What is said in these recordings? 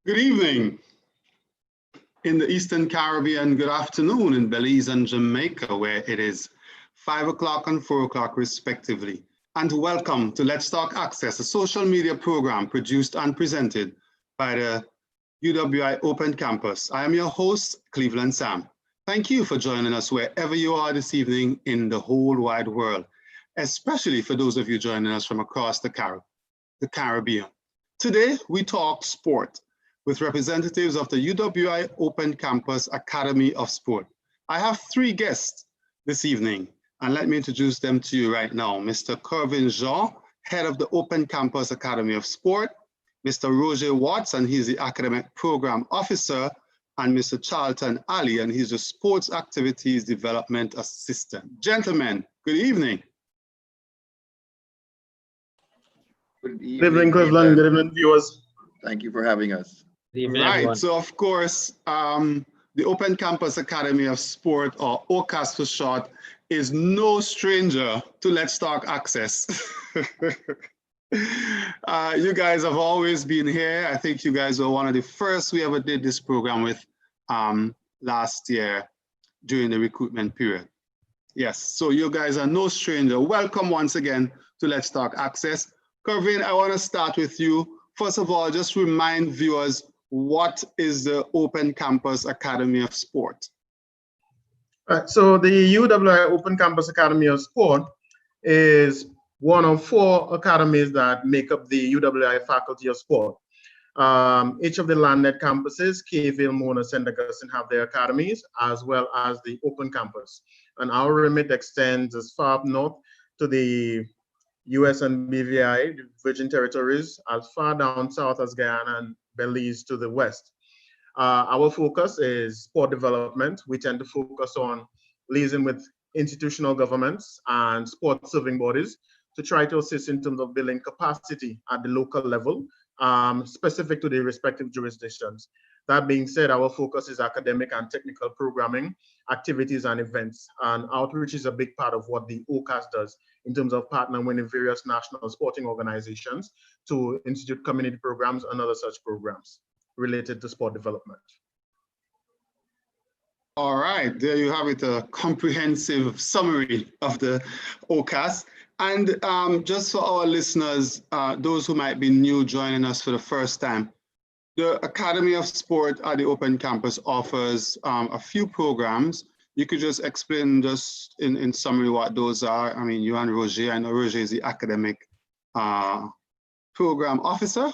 Good evening in the Eastern Caribbean, good afternoon in Belize and Jamaica, where it is 5 o'clock and 4 o'clock respectively. And welcome to Let's Talk Access, a social media program produced and presented by the UWI Open Campus. I am your host, Cleveland Sam. Thank you for joining us wherever you are this evening in the whole wide world, especially for those of you joining us from across the Caribbean. Today, we talk sport with representatives of the UWI Open Campus Academy of Sport. I have three guests this evening, and let me introduce them to you right now. Mr. Kervin Jean, head of the Open Campus Academy of Sport, Mr. Roger Watts, and he's the Academic Program Officer, and Mr. Charlton Ali, and he's the Sports Activities Development Assistant. Gentlemen, good evening. Good evening, Cleveland. Good evening, viewers. Thank you for having us. Right, everyone. So of course, the Open Campus Academy of Sport, or OCAS for short, is no stranger to Let's Talk Access. You guys have always been here. I think you guys were one of the first we ever did this program with last year during the recruitment period. Yes, so you guys are no stranger. Welcome once again to Let's Talk Access. Kervin, I want to start with you. First of all, just remind viewers, what is the Open Campus Academy of Sport? So the UWI Open Campus Academy of Sport is one of four academies that make up the UWI Faculty of Sport. Each of the landed campuses, Caveville, Mona, St. Augustine, have their academies, as well as the Open Campus. And our remit extends as far up north to the US and BVI, the Virgin Territories, as far down south as Guyana and Belize to the west. Our focus is sport development. We tend to focus on liaising with institutional governments and sport serving bodies to try to assist in terms of building capacity at the local level, specific to the respective jurisdictions. That being said, our focus is academic and technical programming, activities and events, and outreach is a big part of what the OCAS does in terms of partnering with various national sporting organizations to institute community programs and other such programs related to sport development. All right, there you have it, a comprehensive summary of the OCAS. And just for our listeners, those who might be new joining us for the first time, the Academy of Sport at the Open Campus offers a few programs. You could just explain just in summary what those are. I mean, you and Roger, I know Roger is the Academic Program Officer.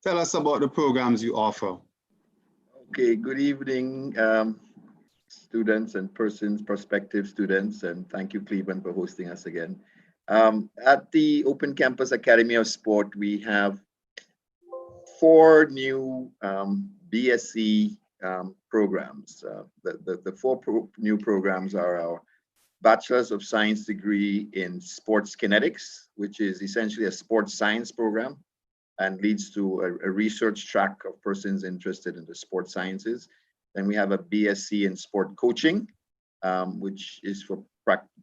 Tell us about the programs you offer. Okay, good evening, students and prospective students, and thank you, Cleveland, for hosting us again. At the Open Campus Academy of Sport, we have 4 new BSc programs. The 4 new programs are our Bachelor's of Science degree in Sports Kinetics, which is essentially a sports science program and leads to a research track of persons interested in the sports sciences. Then we have a BSc in Sport Coaching, which is for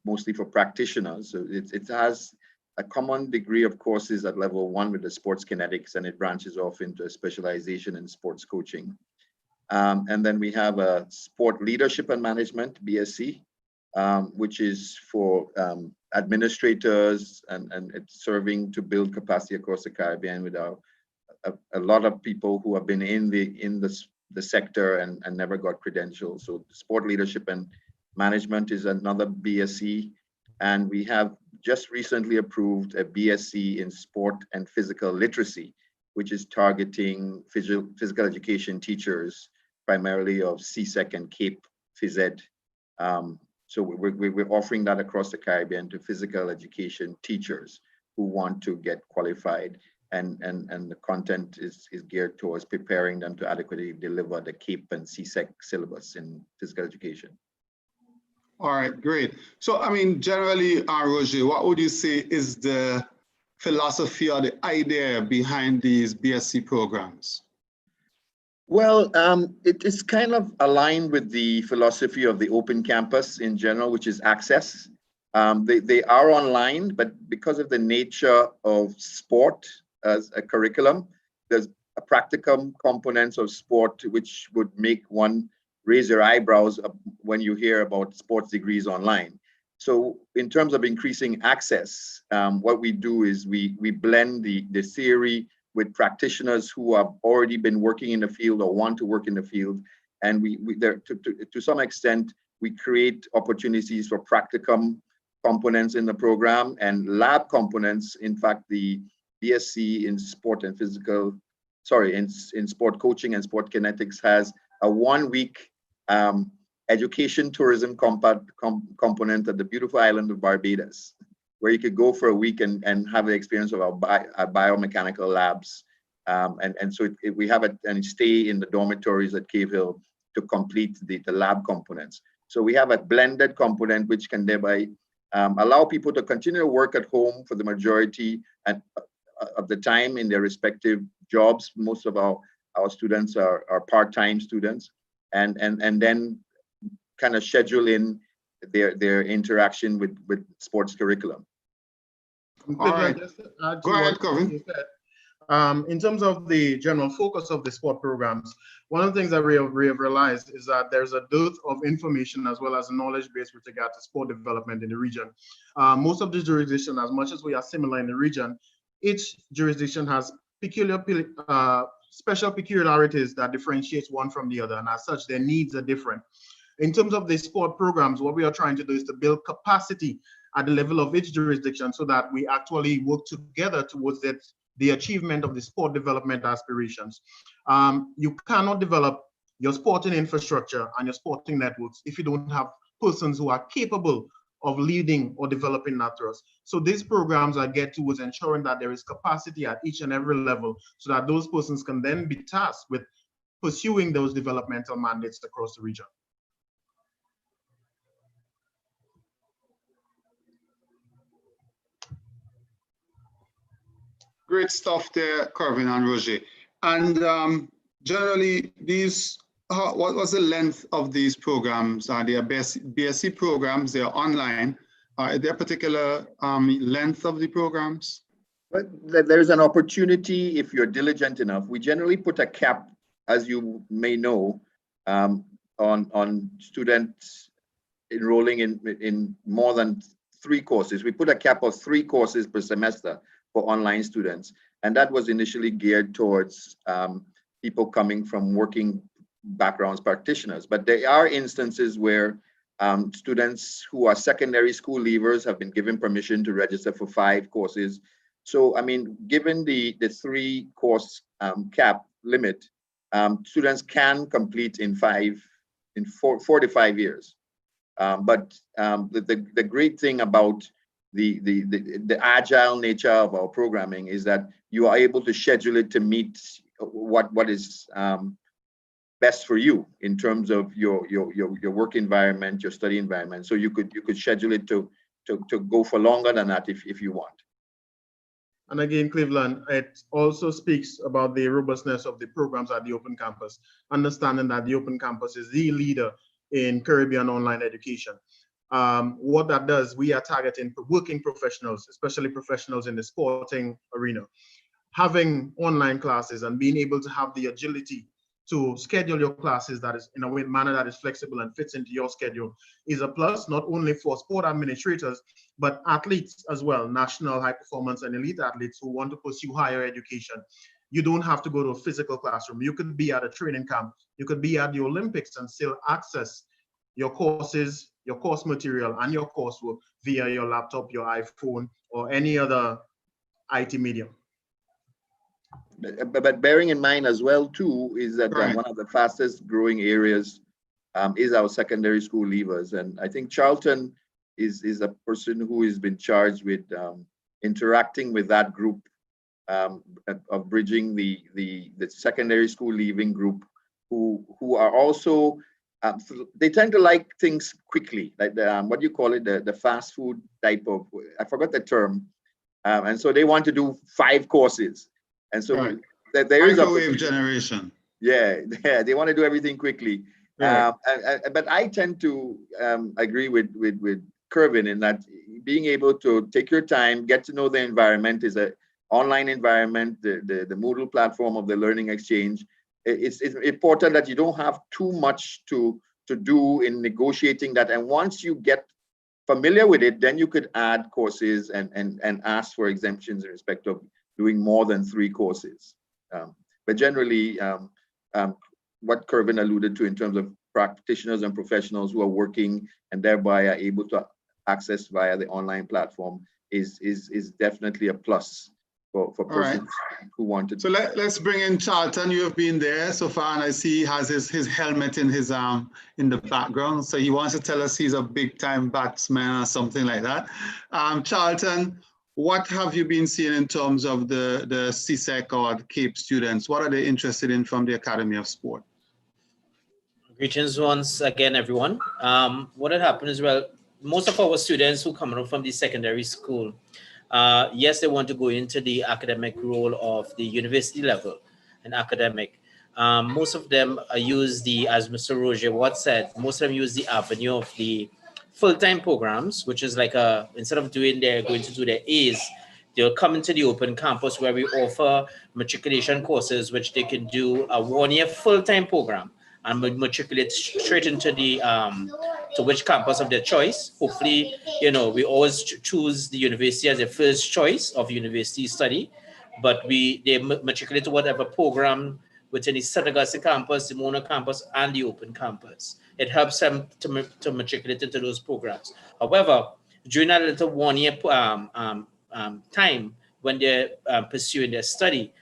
mostly for practitioners. So it has a common degree of courses at level 1 with the sports kinetics, and it branches off into a specialization in sports coaching. And then we have a sport leadership and management, BSc, which is for administrators and it's serving to build capacity across the Caribbean with a lot of people who have been in the sector and never got credentials. So sport leadership and management is another BSc, and we have just recently approved a BSc in sport and physical literacy, which is targeting physical education teachers, primarily of CSEC and CAPE Phys Ed. So we're offering that across the Caribbean to physical education teachers who want to get qualified, and the content is geared towards preparing them to adequately deliver the CAPE and CSEC syllabus in physical education. All right, great. So, I mean, generally, Roger, what would you say is the philosophy or the idea behind these BSc programs? Well, it is kind of aligned with the philosophy of the Open Campus in general, which is access. They are online, but because of the nature of sport as a curriculum, there's practicum components of sport, which would make one raise your eyebrows when you hear about sports degrees online. So in terms of increasing access, what we do is we blend the theory with practitioners who have already been working in the field or want to work in the field. And to some extent, we create opportunities for practicum components in the program and lab components. In fact, the BSc in sport and physical, in sport coaching and sport kinetics has a 1 week education tourism component at the beautiful island of Barbados, where you could go for a week and have the experience of our biomechanical labs. And so we have and stay in the dormitories at Cave Hill to complete the lab components. So we have a blended component, which can thereby allow people to continue to work at home for the majority of the time in their respective jobs. Most of our students are part-time students, and then kind of schedule in their interaction with sports curriculum. All right. Go ahead, Kevin. In terms of the general focus of the sport programs, one of the things that we have realized is that there's a dearth of information as well as a knowledge base with regard to sport development in the region. Most of the jurisdictions, as much as we are similar in the region, each jurisdiction has special peculiarities that differentiates one from the other, and as such, their needs are different. In terms of the sport programs, what we are trying to do is to build capacity at the level of each jurisdiction so that we actually work together towards the achievement of the sport development aspirations. You cannot develop your sporting infrastructure and your sporting networks if you don't have persons who are capable of leading or developing that trust. So these programs are geared towards ensuring that there is capacity at each and every level so that those persons can then be tasked with pursuing those developmental mandates across the region. Great stuff there, Kervin and Roger. And generally, what was the length of these programs? Are they BSc programs? They're online. Are there a particular length of the programs? But there's an opportunity if you're diligent enough. We generally put a cap, as you may know, on students enrolling in more than 3 courses. We put a cap of 3 courses per semester for online students. And that was initially geared towards people coming from working backgrounds, practitioners. But there are instances where students who are secondary school leavers have been given permission to register for 5 courses. So, I mean, given the 3 course cap limit, students can complete in 4 to 5 years. But the great thing about the agile nature of our programming is that you are able to schedule it to meet what is best for you in terms of your work environment, your study environment. So you could schedule it to go for longer than that if you want. And again, Cleveland, it also speaks about the robustness of the programs at the Open Campus, understanding that the Open Campus is the leader in Caribbean online education. What that does, we are targeting working professionals, especially professionals in the sporting arena. Having online classes and being able to have the agility to schedule your classes that is in a manner that is flexible and fits into your schedule is a plus, not only for sport administrators, but athletes as well, national high performance and elite athletes who want to pursue higher education. You don't have to go to a physical classroom. You could be at a training camp. You could be at the Olympics and still access your courses, your course material, and your coursework via your laptop, your iPhone, or any other IT medium. But bearing in mind as well too is that one of the fastest growing areas is our secondary school leavers, and I think Charlton is a person who has been charged with interacting with that group of bridging the secondary school leaving group who are also they tend to like things quickly, like what do you call it, the fast food type of, I forgot the term, and so they want to do 5 courses. And so there is a microwave generation. Yeah, they want to do everything quickly. Right. But I tend to agree with Kervin in that being able to take your time, get to know the environment is online environment, the Moodle platform of the Learning Exchange. It's important that you don't have too much to do in negotiating that. And once you get familiar with it, then you could add courses and ask for exemptions in respect of doing more than 3 courses. But generally, what Kervin alluded to in terms of practitioners and professionals who are working and thereby are able to access via the online platform is definitely a plus for persons who wanted. So let's bring in Charlton. You have been there so far, and I see he has his helmet in his in the background. So he wants to tell us he's a big time batsman or something like that. Charlton, what have you been seeing in terms of the CSEC or the CAPE students? What are they interested in from the Academy of Sport? Greetings once again, everyone. What had happened is, well, most of our students who come from the secondary school, yes, they want to go into the academic role of the university level and academic. Most of them use as Mr. Roger Watt said, most of them use the avenue of the full-time programs, which is like instead of going to do their A's, they'll come into the open campus where we offer matriculation courses, which they can do a 1-year full-time program and matriculate straight into the to which campus of their choice. Hopefully, we always choose the university as a first choice of university study, but they matriculate to whatever program within the St. Augustine campus, the Mona campus, and the open campus. It helps them to matriculate into those programs. However, during that little 1-year time when they're pursuing their study,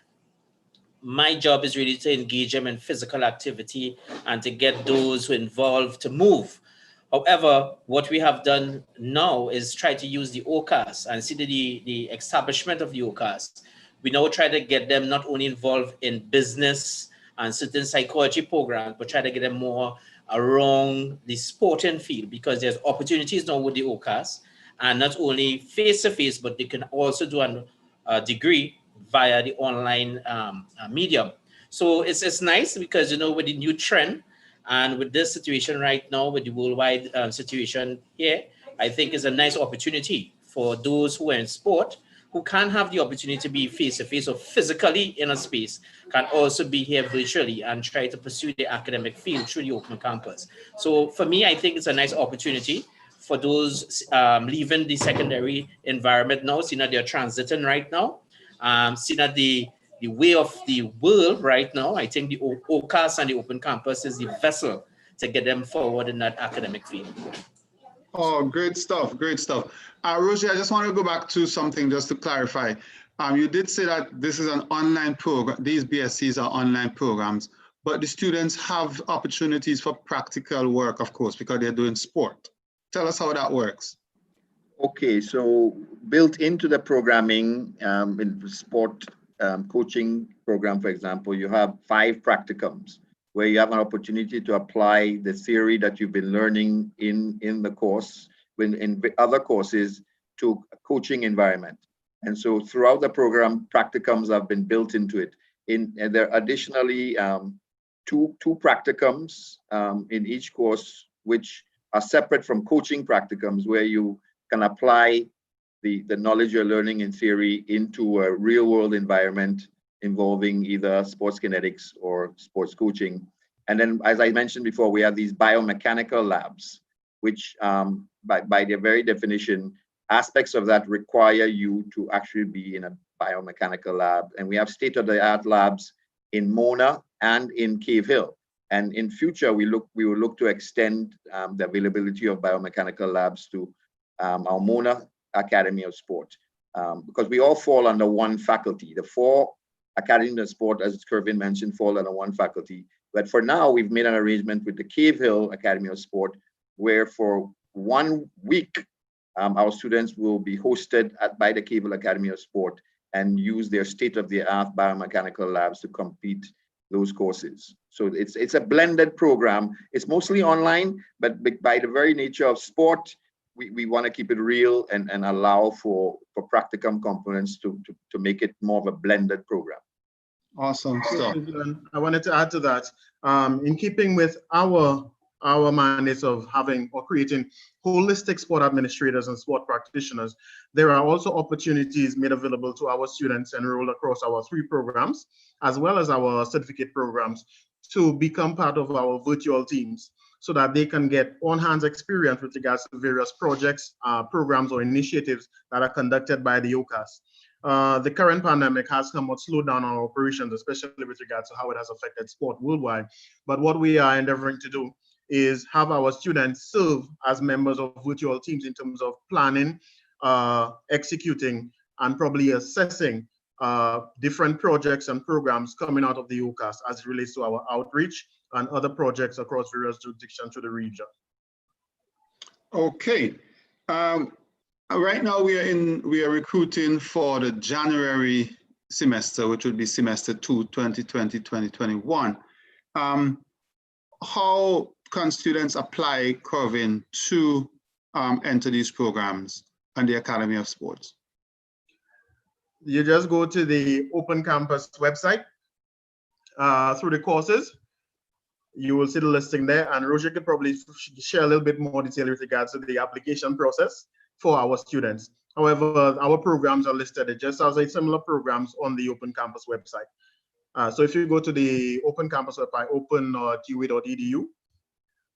my job is really to engage them in physical activity and to get those who are involved to move. However, what we have done now is try to use the OCAS and see the establishment of the OCAS. We now try to get them not only involved in business and certain psychology programs, but try to get them more around the sporting field, because there's opportunities now with the OCAS, and not only face-to-face, but they can also do a degree via the online medium. So it's nice because, with the new trend and with this situation right now, with the worldwide situation here, I think it's a nice opportunity for those who are in sport, who can't have the opportunity to be face-to-face or physically in a space, can also be here virtually and try to pursue the academic field through the open campus. So for me, I think it's a nice opportunity for those leaving the secondary environment now, seeing that they're transiting right now, seeing that the way of the world right now, I think the OCAS and the open campus is the vessel to get them forward in that academic field. Oh, great stuff, great stuff. Roger, I just want to go back to something just to clarify. You did say that this is an online program, these BSCs are online programs, but the students have opportunities for practical work, of course, because they're doing sport. Tell us how that works. Okay, so built into the programming in the sport coaching program, for example, you have 5 practicums where you have an opportunity to apply the theory that you've been learning in the course, in other courses, to a coaching environment. And so throughout the program, practicums have been built into it. And there are additionally 2 practicums in each course, which are separate from coaching practicums, where you can apply the knowledge you're learning in theory into a real-world environment involving either sports kinetics or sports coaching. And then, as I mentioned before, we have these biomechanical labs, which by their very definition, aspects of that require you to actually be in a biomechanical lab. And we have state-of-the-art labs in Mona and in Cave Hill. And in future, we will look to extend the availability of biomechanical labs to our Mona Academy of Sport, because we all fall under one faculty. The 4 academies of sport, as Kervin mentioned, fall under one faculty. But for now, we've made an arrangement with the Cave Hill Academy of Sport, where for 1 week, our students will be hosted by the Cave Hill Academy of Sport and use their state-of-the-art biomechanical labs to complete those courses. So it's a blended program. It's mostly online, but by the very nature of sport, we want to keep it real and allow for practicum components to make it more of a blended program. Awesome stuff. I wanted to add to that. In keeping with our our mandates of having or creating holistic sport administrators and sport practitioners, there are also opportunities made available to our students enrolled across our 3 programs, as well as our certificate programs, to become part of our virtual teams so that they can get on-hand experience with regards to various projects, programs, or initiatives that are conducted by the OCAS. The current pandemic has somewhat slowed down our operations, especially with regards to how it has affected sport worldwide. But what we are endeavoring to do is have our students serve as members of virtual teams in terms of planning, executing, and probably assessing different projects and programs coming out of the OCAS as it relates to our outreach and other projects across various jurisdictions to the region. Okay. Right now we are recruiting for the January semester, which would be semester 2, 2020-2021. How can students apply, Corvin, to enter these programs and the Academy of Sports? You just go to the Open Campus website through the courses. You will see the listing there, and Roger could probably share a little bit more detail with regards to the application process for our students. However, our programs are listed just as a similar programs on the Open Campus website. So if you go to the Open Campus website, open.ua.edu,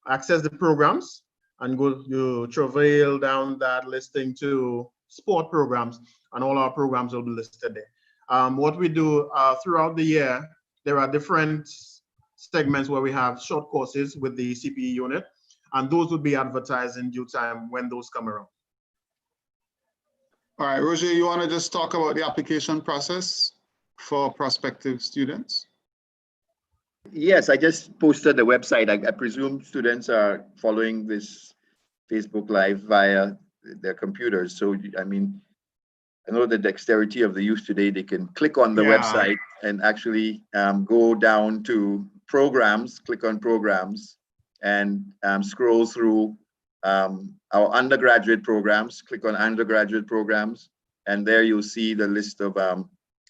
access the programs, and you travail down that listing to sport programs, and all our programs will be listed there. What we do throughout the year, there are different segments where we have short courses with the CPE unit, and those will be advertised in due time when those come around. All right, Roger, you want to just talk about the application process for prospective students? Yes, I just posted the website. I presume students are following this Facebook Live via their computers. So, I mean, I know the dexterity of the youth today, they can click on the website and actually go down to programs, click on programs, and scroll through our undergraduate programs, click on undergraduate programs, and there you'll see the list of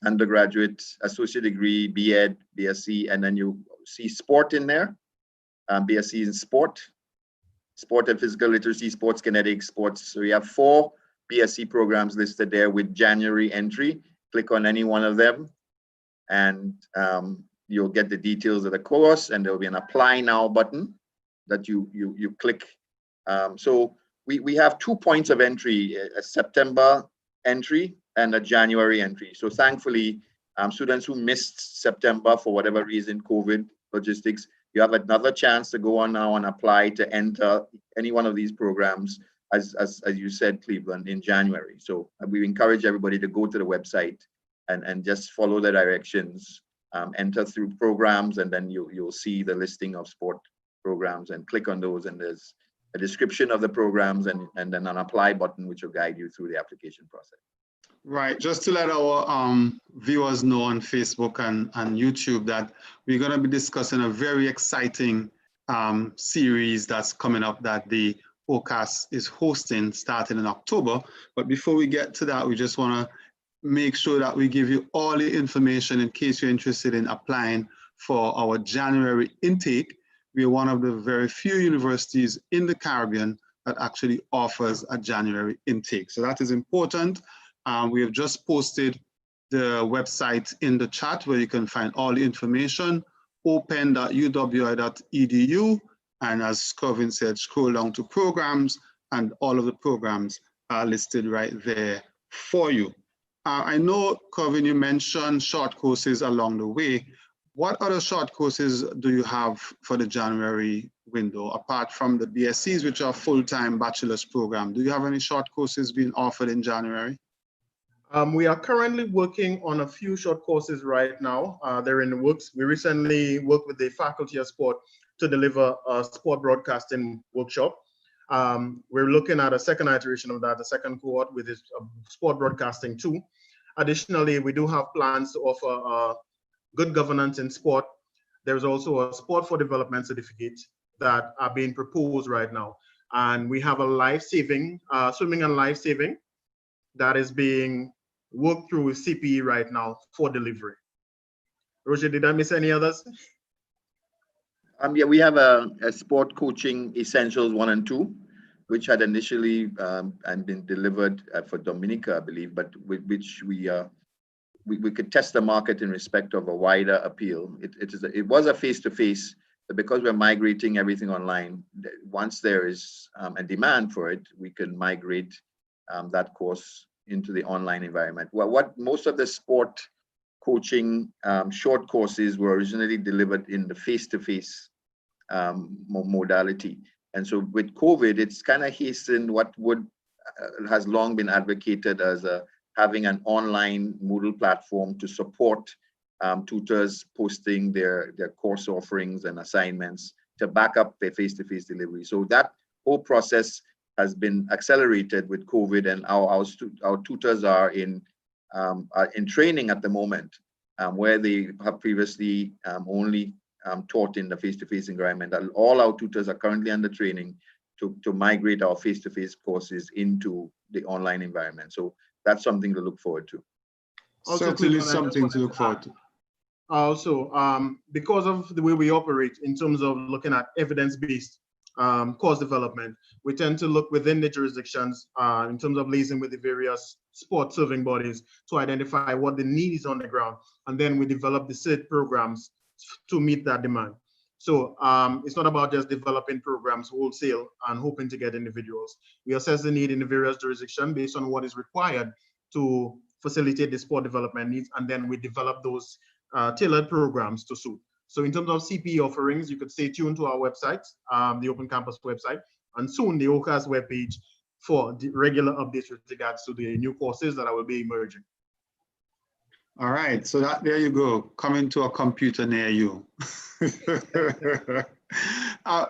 undergraduate, associate degree, B.Ed, BSc, and then you see sport in there, BSc in sport and physical literacy, sports kinetics, sports. So we have 4 BSc programs listed there with January entry. Click on any one of them, and you'll get the details of the course, and there will be an apply now button that you click. So we have 2 points of entry, a September entry and a January entry. So thankfully, students who missed September for whatever reason, COVID, logistics, you have another chance to go on now and apply to enter any one of these programs, as you said, Cleveland, in January. So we encourage everybody to go to the website and just follow the directions, enter through programs, and then you'll see the listing of sport programs, and click on those, and there's a description of the programs and then an apply button which will guide you through the application process. Right, just to let our viewers know on Facebook and YouTube that we're going to be discussing a very exciting series that's coming up that the OCAS is hosting starting in October. But before we get to that, we just want to make sure that we give you all the information in case you're interested in applying for our January intake. We are one of the very few universities in the Caribbean that actually offers a January intake. So that is important. We have just posted the website in the chat where you can find all the information, open.uwi.edu. And as Corvin said, scroll down to programs, and all of the programs are listed right there for you. I know, Corvin, you mentioned short courses along the way. What other short courses do you have for the January window, apart from the BScs, which are full-time bachelor's program? Do you have any short courses being offered in January? We are currently working on a few short courses right now. They're in the works. We recently worked with the Faculty of Sport to deliver a sport broadcasting workshop. We're looking at a second iteration of that, the second cohort with this sport broadcasting too. Additionally, we do have plans to offer good governance in sport. There's also a sport for development certificate that are being proposed right now. And we have a life-saving, swimming and life-saving that is being worked through with CPE right now for delivery. Roger, did I miss any others? Yeah, we have a sport coaching essentials 1 and 2, which had initially and been delivered for Dominica, I believe, but with which we could test the market in respect of a wider appeal. It was a face-to-face, but because we're migrating everything online, once there is a demand for it, we can migrate that course into the online environment. Well, what most of the sport coaching short courses were originally delivered in the face-to-face modality. And so with COVID, it's kind of hastened what has long been advocated as having an online Moodle platform to support tutors posting their course offerings and assignments to back up their face-to-face delivery. So that whole process has been accelerated with COVID, and our tutors are in training at the moment, where they have previously only taught in the face-to-face environment. All our tutors are currently under training to migrate our face-to-face courses into the online environment. So that's something to look forward to. Certainly something to look forward to. Also, because of the way we operate in terms of looking at evidence-based course development, we tend to look within the jurisdictions in terms of liaising with the various sport serving bodies to identify what the need is on the ground. And then we develop the CERT programs to meet that demand. So it's not about just developing programs wholesale and hoping to get individuals. We assess the need in the various jurisdictions based on what is required to facilitate the sport development needs, and then we develop those tailored programs to suit. So in terms of CPE offerings, you could stay tuned to our website, the Open Campus website, and soon the OCAS webpage for the regular updates with regards to the new courses that will be emerging. All right, so there you go, coming to a computer near you.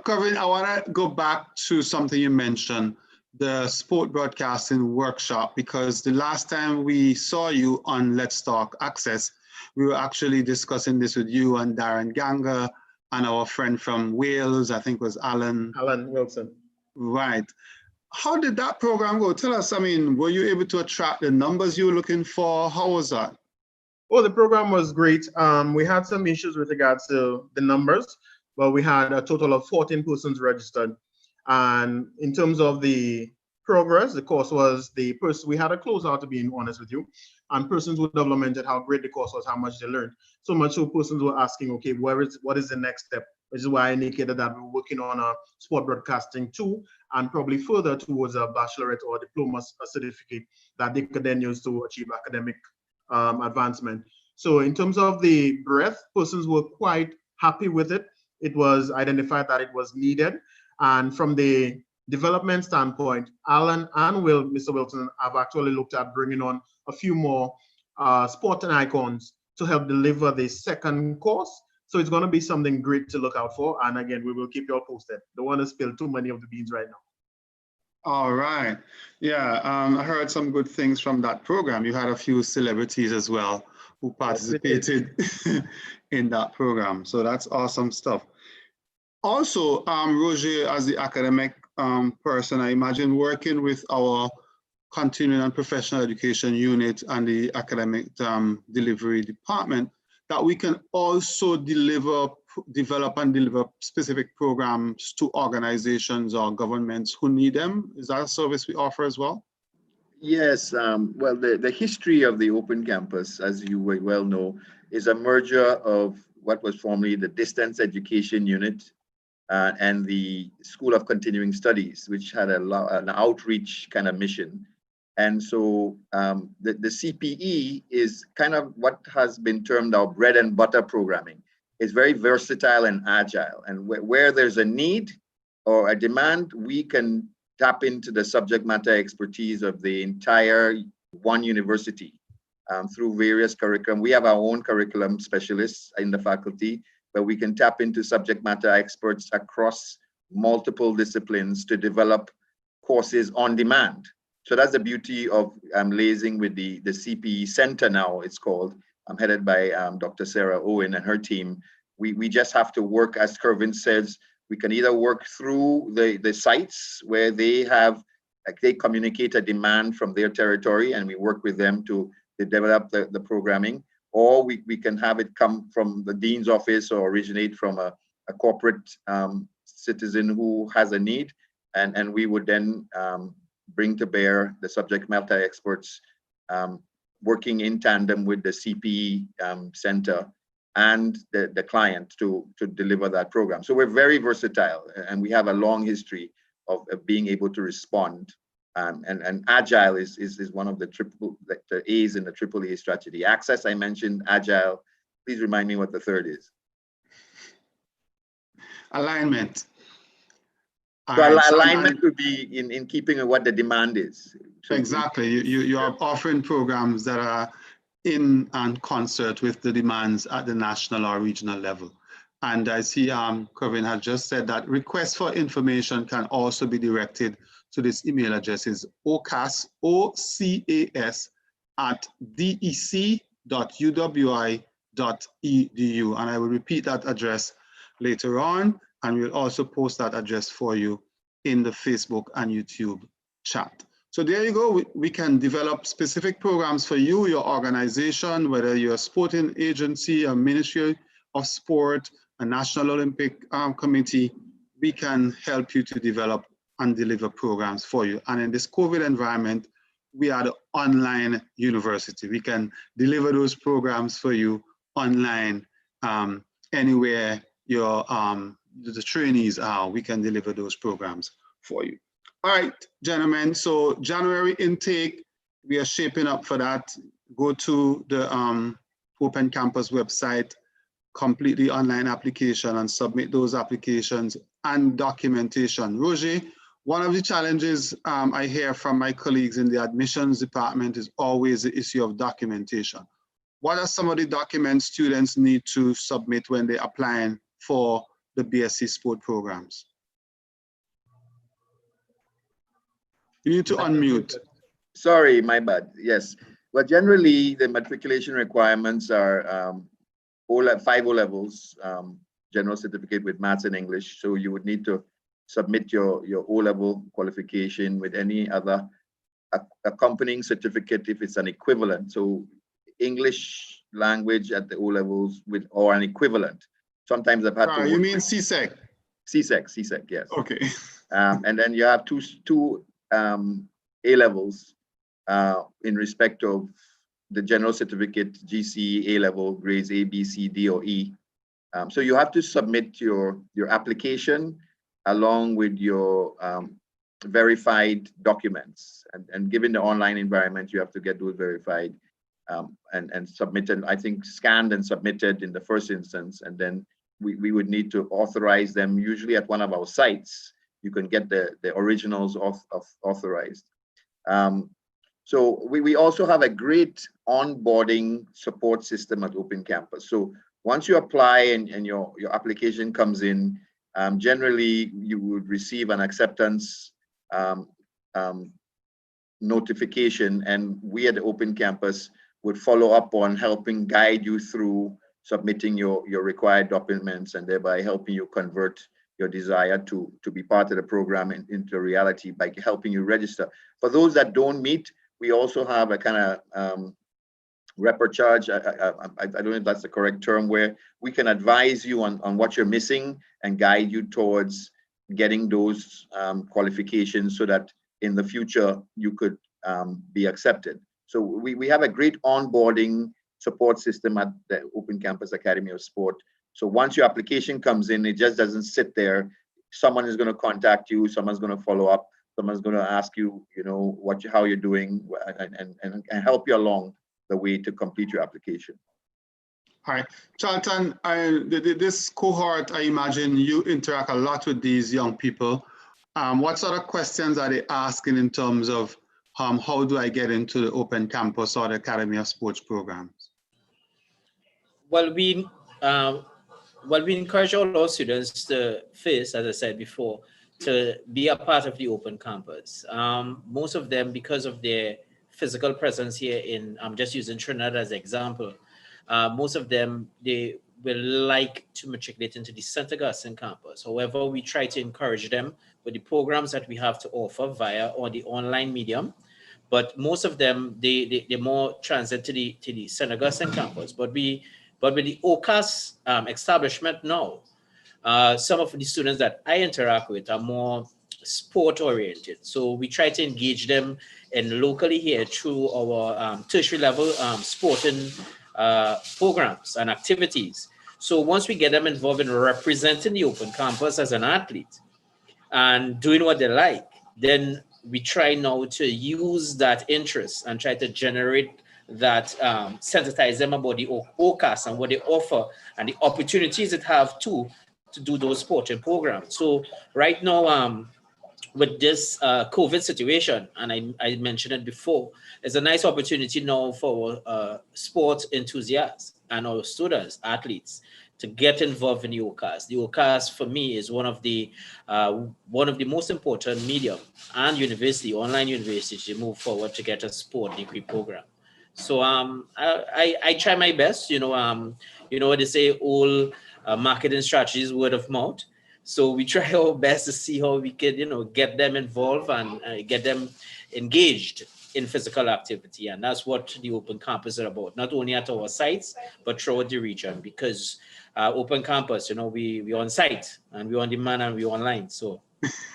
Kevin, I want to go back to something you mentioned, the sport broadcasting workshop, because the last time we saw you on Let's Talk Access, we were actually discussing this with you and Darren Ganger and our friend from Wales, I think was Alan Wilson. Right. How did that program go? Tell us, I mean, were you able to attract the numbers you were looking for? How was that? Well, the program was great. We had some issues with regards to the numbers, but we had a total of 14 persons registered. And in terms of the progress, the course was we had a closeout, to be honest with you, and persons would have lamented how great the course was, how much they learned. So much so persons were asking, okay, what is the next step? Which is why I indicated that we're working on a sport broadcasting 2 and probably further towards a bachelorette or diploma certificate that they could then use to achieve academic advancement. So in terms of the breadth, persons were quite happy with it. It was identified that it was needed. And from the development standpoint, Alan and Mr. Wilson have actually looked at bringing on a few more sport and icons to help deliver the second course. So it's going to be something great to look out for. And again, we will keep you all posted. Don't want to spill too many of the beans right now. All right. Yeah, I heard some good things from that program. You had a few celebrities as well who participated in that program. So that's awesome stuff. Also, Roger, as the academic person, I imagine working with our continuing and professional education unit and the academic delivery department, that we can also develop and deliver specific programs to organizations or governments who need them. Is that a service we offer as well? Yes, well, the history of the Open Campus, as you well know, is a merger of what was formerly the Distance Education Unit and the School of Continuing Studies, which had an outreach kind of mission. And so the CPE is kind of what has been termed our bread and butter programming. It's very versatile and agile. And where there's a need or a demand, we can tap into the subject matter expertise of the entire one university through various curriculum. We have our own curriculum specialists in the faculty, but we can tap into subject matter experts across multiple disciplines to develop courses on demand. So that's the beauty of liaising with the CPE Center now, it's called, headed by Dr. Sarah Owen and her team. We just have to work, as Kervin says, we can either work through the sites where they communicate a demand from their territory and we work with them to develop the programming, or we can have it come from the dean's office or originate from a corporate citizen who has a need, and we would then bring to bear the subject matter experts working in tandem with the CPE center and the client to deliver that program. So we're very versatile, and we have a long history of being able to respond. And agile is one of the A's in the AAA strategy. Access, I mentioned, agile. Please remind me what the third is. Alignment. So alignment would be in keeping with what the demand is. Exactly. You are offering programs that are in concert with the demands at the national or regional level. And I see Kevin has just said that requests for information can also be directed to this email address is OCAS, OCAS @dec.uwi.edu. And I will repeat that address later on, and we'll also post that address for you in the Facebook and YouTube chat. So there you go. We can develop specific programs for you, your organization, whether you're a sporting agency, a ministry of sport, a National Olympic Committee. We can help you to develop and deliver programs for you. And in this COVID environment, we are the online university. We can deliver those programs for you online, anywhere your the trainees are. We can deliver those programs for you. All right, gentlemen, so January intake, we are shaping up for that. Go to the Open Campus website, complete the online application and submit those applications and documentation. Roger, one of the challenges I hear from my colleagues in the admissions department is always the issue of documentation. What are some of the documents students need to submit when they're applying for the BSc sport programs? You need to unmute. Sorry, my bad. Yes. But generally, the matriculation requirements are 5 O-levels, general certificate with maths and English. So you would need to submit your O-level qualification with any other accompanying certificate if it's an equivalent. So English language at the O-levels with or an equivalent. Sometimes I've had to. You mean CSEC? CSEC, yes. Okay. And then you have two A-levels in respect of the general certificate, GCE A-level, grades A, B, C, D, or E. So you have to submit your application along with your verified documents. And given the online environment, you have to get those verified and submitted, I think scanned and submitted in the first instance. And then we would need to authorize them usually at one of our sites. You can get the originals authorized. So we also have a great onboarding support system at Open Campus. So once you apply and your application comes in, generally you would receive an acceptance notification, and we at the Open Campus would follow up on helping guide you through submitting your required documents and thereby helping you convert your desire to be part of the program into reality by helping you register. For those that don't meet, we also have a kind of repertoire. I don't know if that's the correct term, where we can advise you on what you're missing and guide you towards getting those qualifications so that in the future you could be accepted. So we have a great onboarding support system at the Open Campus Academy of Sport. So once your application comes in, it just doesn't sit there. Someone is going to contact you, someone's going to follow up, someone's going to ask you, how you're doing and help you along the way to complete your application. All right, Charlton, this cohort, I imagine you interact a lot with these young people. What sort of questions are they asking in terms of how do I get into the Open Campus or the Academy of Sports programs? Well, we encourage all our students to first, as I said before, to be a part of the Open Campus. Most of them, because of their physical presence here I'm just using Trinidad as an example, most of them, they will like to matriculate into the St. Augustine campus. However, we try to encourage them with the programs that we have to offer via or the online medium. But most of them, they more transit to the St. Augustine campus. But with the OCAS establishment now, Some of the students that I interact with are more sport oriented. So we try to engage them in locally here through our tertiary level sporting programs and activities. So once we get them involved in representing the open campus as an athlete and doing what they like, then we try now to use that interest and try to generate that, sensitize them about the OCAS and what they offer and the opportunities it have to do those sporting programs. So right now, with this COVID situation, and I mentioned it before, it's a nice opportunity now for sports enthusiasts and our students, athletes, to get involved in the OCAS. The OCAS for me is one of the most important medium and university, online university, to move forward to get a sport degree program. So I try my best, what they say, all marketing strategies, word of mouth. So we try our best to see how we can, get them involved and get them engaged in physical activity. And that's what the Open Campus is about, not only at our sites, but throughout the region, because Open Campus, we on site and we on demand and we online. So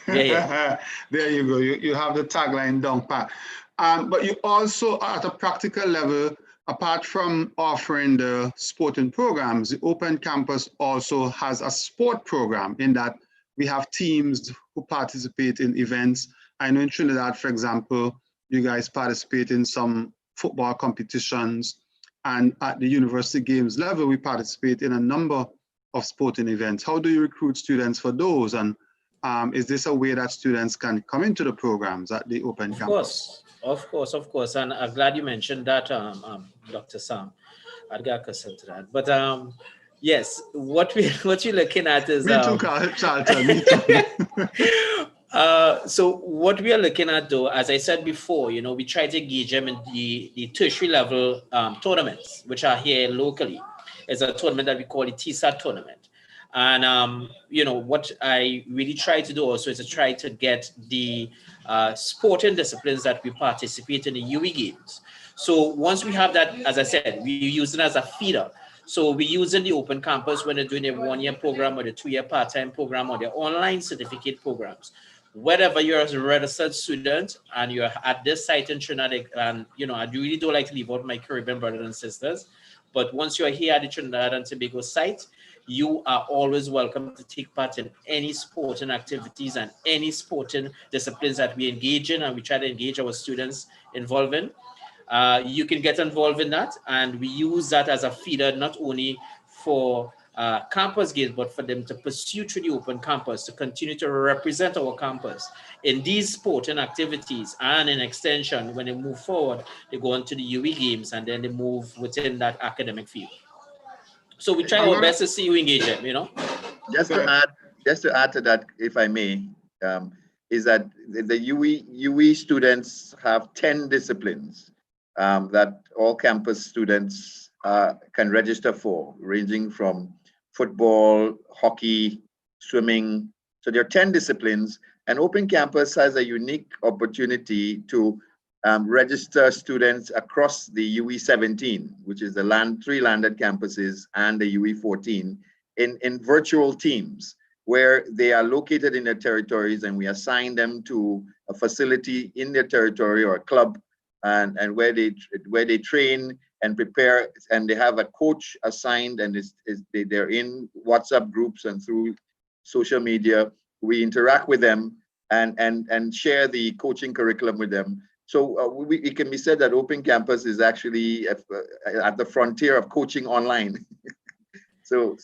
yeah. There you go. You have the tagline down pat. But you also, at a practical level, apart from offering the sporting programs, the Open Campus also has a sport program in that we have teams who participate in events. I know in Trinidad, for example, you guys participate in some football competitions, and at the university games level, we participate in a number of sporting events. How do you recruit students for those? And is this a way that students can come into the programs at the Open Campus? Of course. And I'm glad you mentioned that, Dr. Sam. I'd get accustomed to that. But yes, what we're looking at is... Me too, Charlton, me too. So what we are looking at, though, as I said before, we try to engage them in the tertiary level tournaments, which are here locally. It's a tournament that we call the TSAT tournament. And, what I really try to do also is to try to get the sporting disciplines that we participate in the UE games. So once we have that, as I said, we use it as a feeder. So we use in the Open Campus when they're doing a 1-year program or the 2-year part-time program or the online certificate programs. Wherever you're a registered student and you're at this site in Trinidad, and I really don't like to leave out my Caribbean brothers and sisters, but once you're here at the Trinidad and Tobago site, you are always welcome to take part in any sporting activities and any sporting disciplines that we engage in and we try to engage our students involved in. You can get involved in that, and we use that as a feeder, not only for campus games, but for them to pursue through the Open Campus, to continue to represent our campus in these sporting activities, and in extension, when they move forward, they go into the UE games and then they move within that academic field. So we try our best to see you engage them, Just to add to that, if I may, is that the UE students have 10 disciplines that all campus students can register for, ranging from football, hockey, swimming. So there are 10 disciplines, and Open Campus has a unique opportunity to register students across the UE 17, which is the 3 landed campuses, and the UE 14 in virtual teams where they are located in their territories, and we assign them to a facility in their territory or a club, and where they train and prepare, and they have a coach assigned, and they're in WhatsApp groups and through social media. We interact with them and share the coaching curriculum with them. So it can be said that Open Campus is actually at the frontier of coaching online. So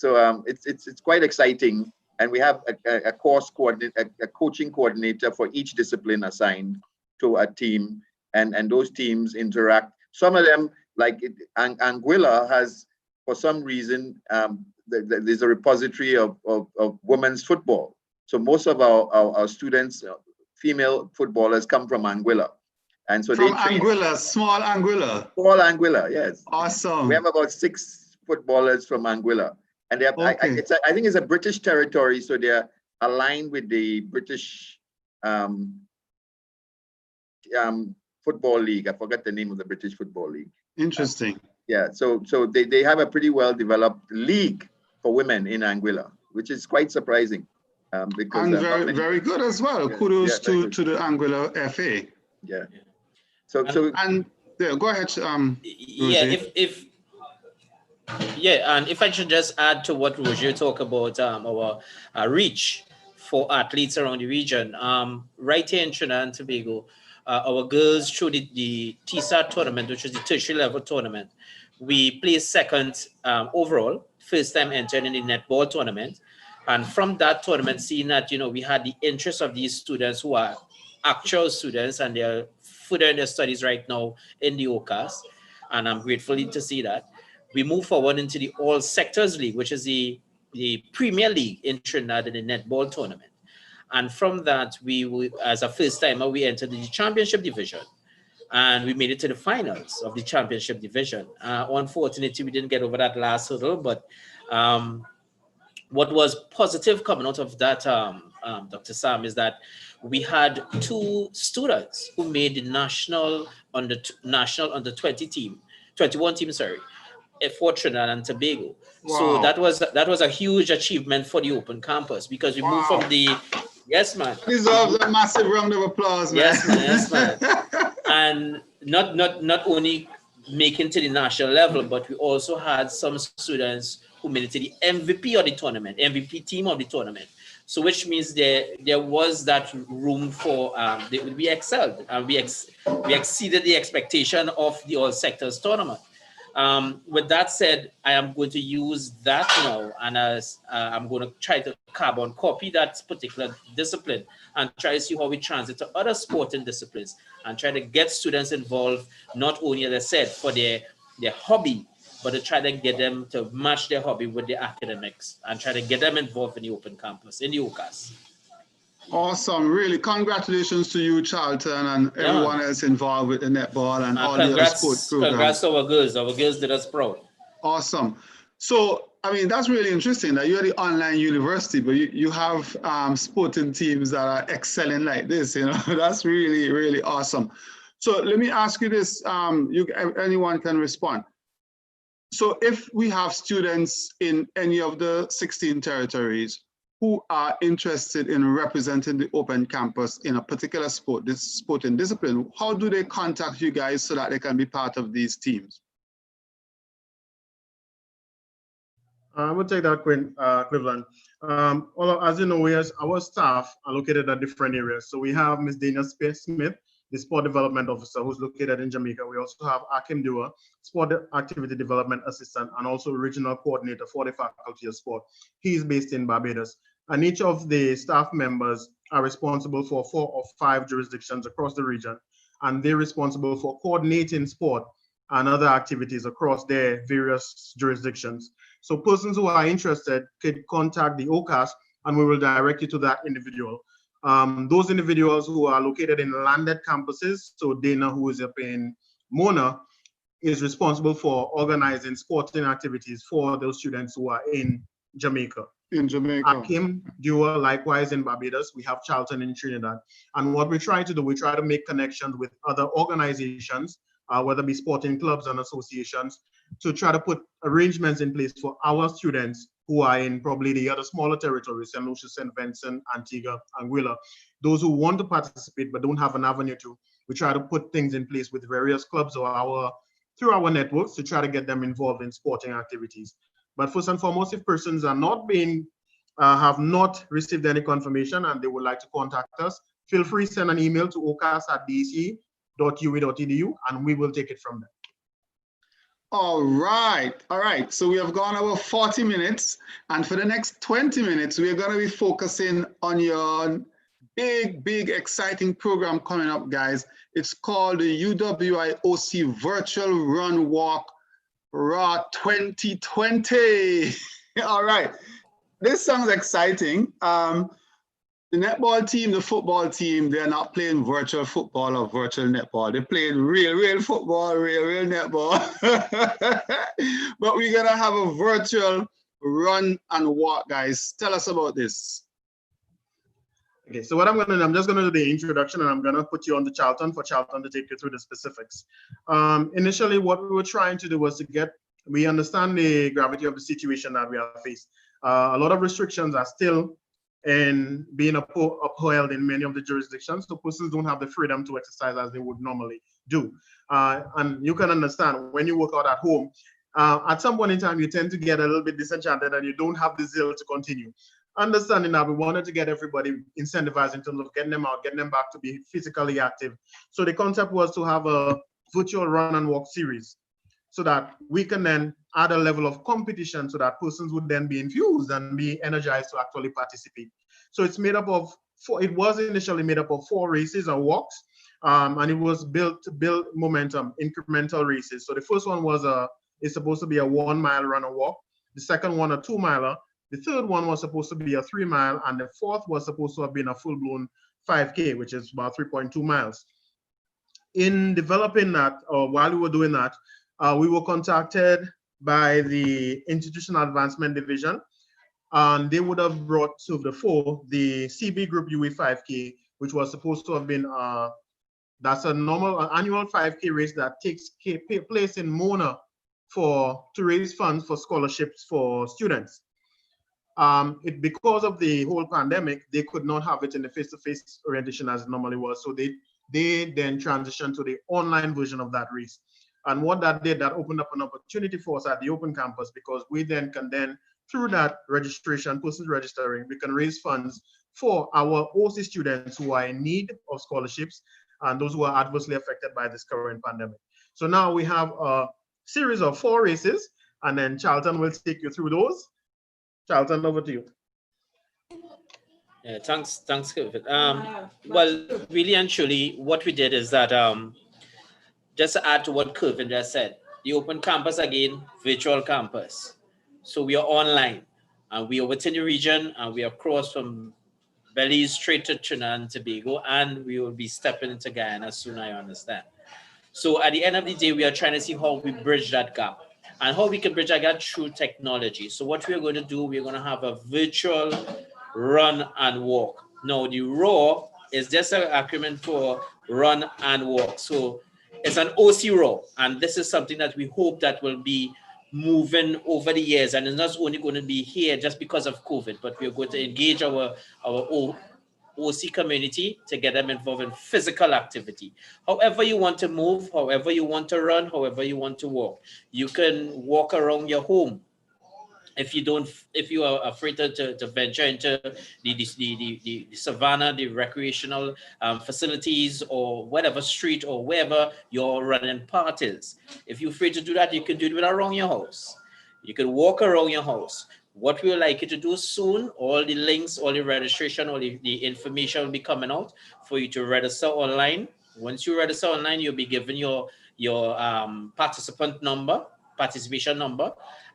it's quite exciting, and we have a coaching coordinator for each discipline assigned to a team, and those teams interact. Some of them, like Anguilla, has, for some reason, there's a repository of women's football. So most of our students, female footballers, come from Anguilla. And so from Anguilla, small Anguilla. Small Anguilla, yes. Awesome. We have about 6 footballers from Anguilla, and they have, okay. I think it's a British territory, so they're aligned with the British Football League. I forgot the name of the British Football League. Interesting. Yeah, so they have a pretty well developed league for women in Anguilla. which is quite surprising. Because and very good as well. Yeah, Kudos yeah, to the Angular FA. Yeah. So yeah, go ahead. Yeah, and if I should just add to what Roger talked about, our reach for athletes around the region. Right here in Trinidad and Tobago, our girls through the TSAT tournament, which is the tertiary level tournament, we placed second overall, first time entering in the netball tournament. And from that tournament, seeing that, we had the interest of these students who are actual students and they're further in their studies right now in the OCAS. And I'm grateful to see that. We move forward into the All Sectors League, which is the Premier League in Trinidad in the netball tournament. And from that, as a first timer, we entered the championship division. And we made it to the finals of the championship division. Unfortunately, we didn't get over that last hurdle, but what was positive coming out of that, Dr. Sam, is that we had 2 students who made the national under 21 team, for Trinidad and Tobago. Wow. So that was a huge achievement for the open campus, because we moved from the yes, man. Deserves a massive round of applause, man. Yes, man. And not only making to the national level, but we also had some students who made it to the MVP of the tournament, MVP team of the tournament. So which means there was that room for we excelled, and we exceeded the expectation of the all sectors tournament. With that said, I am going to use that now, and as I'm going to try to carbon copy that particular discipline and try to see how we transit to other sporting disciplines and try to get students involved, not only, as I said, for their hobby, but to try to get them to match their hobby with their academics and try to get them involved in the open campus, in the OCAS. Awesome. Really, congratulations to you, Charlton, and everyone else involved with the netball and all the other sports programs. Congrats to our girls. Our girls did us proud. Awesome. So, I mean, that's really interesting that you're the online university, but you have sporting teams that are excelling like this, That's really, really awesome. So let me ask you this, anyone can respond. So if we have students in any of the 16 territories who are interested in representing the open campus in a particular sport, this sporting discipline, how do they contact you guys so that they can be part of these teams? I will take that, Cleveland. As you know, our staff are located at different areas. So we have Ms. Dana Smith, the Sport Development Officer, who's located in Jamaica. We also have Akim Dua, Sport Activity Development Assistant, and also Regional Coordinator for the Faculty of Sport. He's based in Barbados. And each of the staff members are responsible for 4 or 5 jurisdictions across the region. And they're responsible for coordinating sport and other activities across their various jurisdictions. So persons who are interested could contact the OCAS and we will direct you to that individual. Those individuals who are located in landed campuses, so Dana, who is up in Mona, is responsible for organizing sporting activities for those students who are in Jamaica. Akim Dua, likewise in Barbados. We have Charlton in Trinidad. And what we try to do, we try to make connections with other organizations, whether it be sporting clubs and associations, to try to put arrangements in place for our students who are in probably the other smaller territories, St. Lucia, St. Vincent, Antigua, Anguilla. Those who want to participate but don't have an avenue to, we try to put things in place with various clubs or through our networks to try to get them involved in sporting activities. But first and foremost, if persons are have not received any confirmation and they would like to contact us, feel free to send an email to ocas@dc.ua.edu and we will take it from there. All right. So we have gone over 40 minutes, and for the next 20 minutes, we're going to be focusing on your big, exciting program coming up, guys. It's called the UWI-OC Virtual Run Walk Raw 2020. All right. This sounds exciting. The netball team, the football team, they're not playing virtual football or virtual netball. They're playing real football, real netball. But we're going to have a virtual run and walk, guys. Tell us about this. Okay, so what I'm just going to do the introduction and I'm going to put you on to Charlton for Charlton to take you through the specifics. Initially, what we were trying to do was we understand the gravity of the situation that we are faced. A lot of restrictions are still being upheld in many of the jurisdictions, so persons don't have the freedom to exercise as they would normally do. And you can understand when you work out at home, at some point in time, you tend to get a little bit disenchanted and you don't have the zeal to continue. Understanding that we wanted to get everybody incentivized in terms of getting them out, getting them back to be physically active. So the concept was to have a virtual run and walk series so that we can then add a level of competition so that persons would then be infused and be energized to actually participate. So it's made up of it was initially made up of 4 races or walks, and it was built to build momentum, incremental races. So the first one was it's supposed to be a 1 mile run or walk. The second one, a 2 miler. The third one was supposed to be a 3 mile, and the fourth was supposed to have been a full-blown 5K, which is about 3.2 miles. In developing that, or while we were doing that, we were contacted by the Institutional Advancement Division, and they would have brought to the fore the CB Group UE 5K, which was supposed to have been, that's a normal annual 5K race that takes place in Mona to raise funds for scholarships for students. Because of the whole pandemic, they could not have it in the face-to-face orientation as it normally was. So they then transitioned to the online version of that race. And what that did, that opened up an opportunity for us at the open campus, because we then can through that registration, persons registering, we can raise funds for our OC students who are in need of scholarships and those who are adversely affected by this current pandemic. So now we have a series of 4 races, and then Charlton will take you through those. Charlton, over to you. Yeah, thanks, Kevin. Well, really and truly, what we did is that just to add to what Kevin just said, the open campus again, virtual campus. So we are online, and we are within the region, and we are across from Belize straight to Trinidad and Tobago, and we will be stepping into Guyana soon, I understand. So at the end of the day, we are trying to see how we bridge that gap. And how we can bridge that gap through technology. So what we're going to do, we're going to have a virtual run and walk. Now, the RAW is just an acronym for run and walk. So it's an OC RAW. And this is something that we hope that will be moving over the years. And it's not only going to be here just because of COVID, but we're going to engage our OC community to get them involved in physical activity. However you want to move, however you want to run, however you want to walk. You can walk around your home. If you are afraid to venture into the savannah, the recreational facilities, or whatever street or wherever your running part is. If you're afraid to do that, you can do it around your house. You can walk around your house. What we would like you to do soon, all the links, all the registration, all the information will be coming out for you to register online. Once you register online, you'll be given your participation number.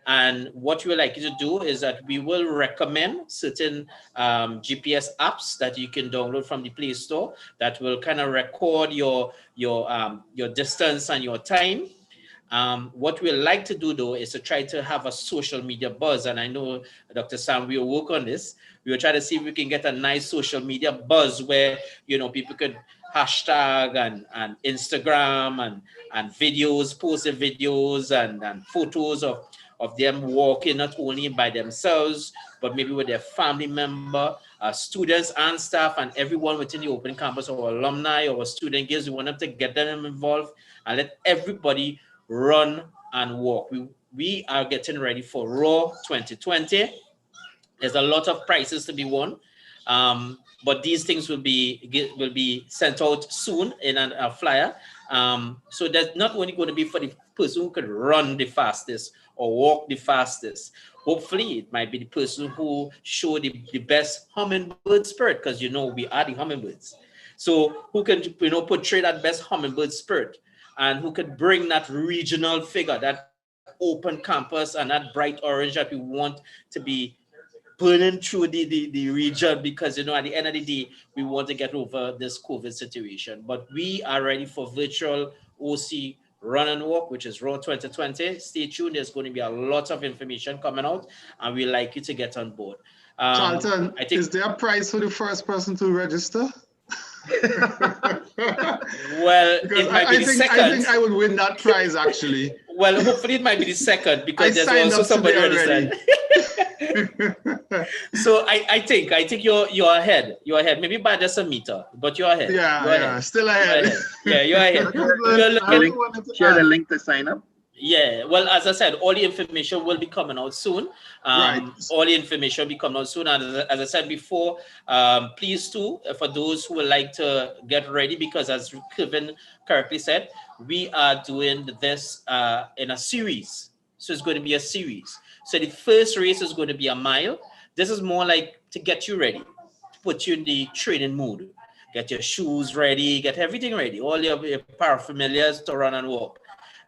And what we would like you to do is that we will recommend certain GPS apps that you can download from the Play Store that will kind of record your distance and your time. What we like to do, though, is to try to have a social media buzz. And I know, Dr. Sam, we'll work on this. We'll try to see if we can get a nice social media buzz where, people could hashtag and Instagram and videos, posted videos and photos of them walking, not only by themselves, but maybe with their family member, students and staff, and everyone within the open campus, or alumni or student gives. We want them to get them involved and let everybody run and walk. We are getting ready for RAW 2020. There's a lot of prizes to be won, but these things will be sent out soon in a flyer. So that's not only going to be for the person who could run the fastest or walk the fastest. Hopefully, it might be the person who showed the best hummingbird spirit, because we are the hummingbirds. So who can portray that best hummingbird spirit, and who could bring that regional figure, that open campus, and that bright orange that we want to be burning through the region, because at the end of the day, we want to get over this COVID situation. But we are ready for virtual OC run and walk, which is RAW 2020. Stay tuned. There's going to be a lot of information coming out, and we'd like you to get on board. Charlton, is there a prize for the first person to register? Well, it might be the second. I think I would win that prize, actually. Well, hopefully it might be the second, because there's also somebody registered. So I think you're ahead. You're ahead. Maybe by just a meter, but you're ahead. Yeah, You're yeah, ahead. still You're ahead. ahead. Yeah, you're ahead. Cleveland, I also wanted to Share the add, link to sign up. Yeah, well, as I said, all the information will be coming out soon. Right. All the information will be coming out soon. And as I said before, please too, for those who would like to get ready, because as Kevin correctly said, we are doing this in a series. So it's going to be a series. So the first race is going to be a mile. This is more like to get you ready, to put you in the training mood. Get your shoes ready, get everything ready, all your paraphernalias to run and walk.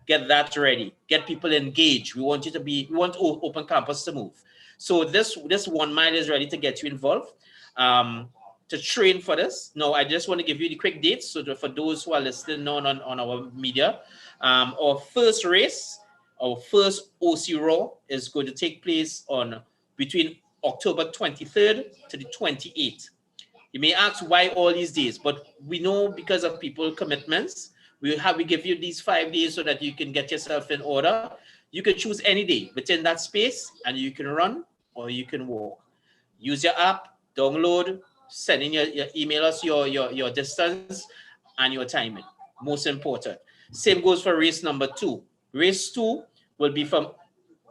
Get that ready. Get people engaged. We want Open Campus to move. So this 1 mile is ready to get you involved, to train for this. Now, I just want to give you the quick dates. So for those who are listening on our media, our first race, our first OC Raw is going to take place on between October 23rd to the 28th. You may ask why all these days, but we know because of people commitments, we give you these 5 days so that you can get yourself in order. You can choose any day within that space, and you can run or you can walk. Use your app, download, send in email us your distance and your timing. Most important. Same goes for race number 2. Race 2 will be from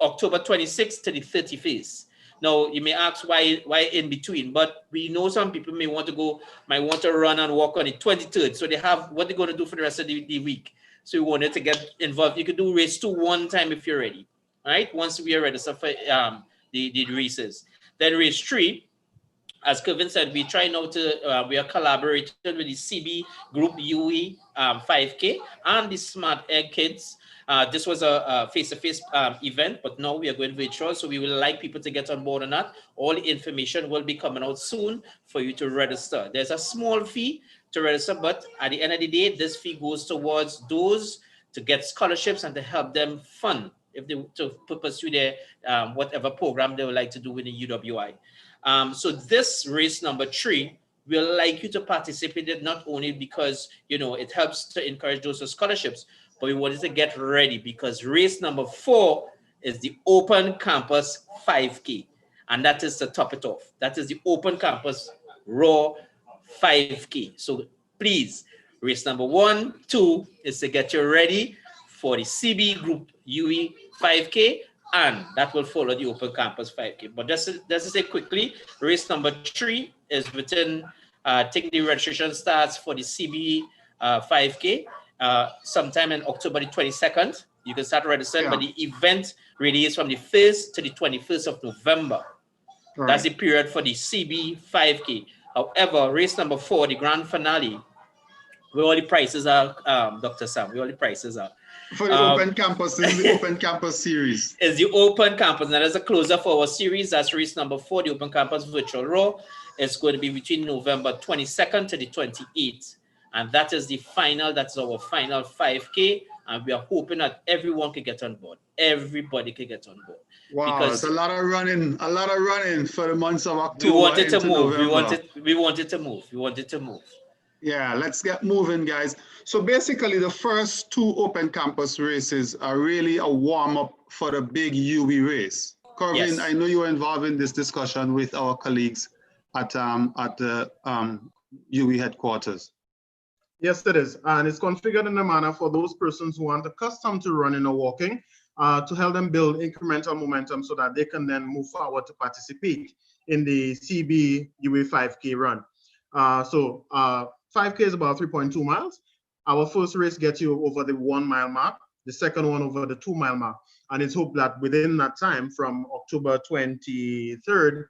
October 26th to the 31st. Now, you may ask why in between, but we know some people might want to run and walk on the 23rd. So they have what they're going to do for the rest of the week. So we wanted to get involved. You could do race 2 one time if you're ready, right? Once we are ready for the races. Then race 3, as Kevin said, we try now to, we are collaborating with the CB Group UE 5K and the Smart Egg Kids. This was a face-to-face event, but now we are going virtual. So we would like people to get on board on that. All the information will be coming out soon for you to register. There's a small fee to register, but at the end of the day, this fee goes towards those to get scholarships and to help them fund if they to pursue their whatever program they would like to do with the UWI. So this race number 3, we'd like you to participate in, not only because, it helps to encourage those with scholarships, but we wanted to get ready because race number 4 is the Open Campus 5K. And that is to top it off. That is the Open Campus Raw 5K. So please, race number 1, 2 is to get you ready for the CB Group UE 5K, and that will follow the Open Campus 5K. But just to say quickly, race number 3 is within, I think the registration starts for the CB 5K sometime in October the 22nd. You can start registering, but the event really is from the 1st to the 21st of November. Right. That's the period for the CB 5K. However, race number 4, the grand finale, where all the prices are, Dr. Sam, where all the prices are. For the Open Campus, this is the Open Campus series. It's the Open Campus. Now, there's a closer for our series. That's race number 4, the Open Campus Virtual Raw. It's going to be between November 22nd to the 28th. And that is the final, that's our final 5K. And we are hoping that everyone can get on board. Everybody can get on board. Wow, because it's a lot of running for the months of October. We wanted to move. November. We wanted to move. We wanted to move. Yeah, let's get moving, guys. So basically, the first 2 Open Campus races are really a warm-up for the big UE race. Corvin, yes. I know you were involved in this discussion with our colleagues at the UE headquarters. Yes, it is. And it's configured in a manner for those persons who aren't accustomed to running or walking to help them build incremental momentum so that they can then move forward to participate in the CB UE 5K run. 5K is about 3.2 miles. Our first race gets you over the 1 mile mark, the second one over the 2 mile mark. And it's hoped that within that time, from October 23rd,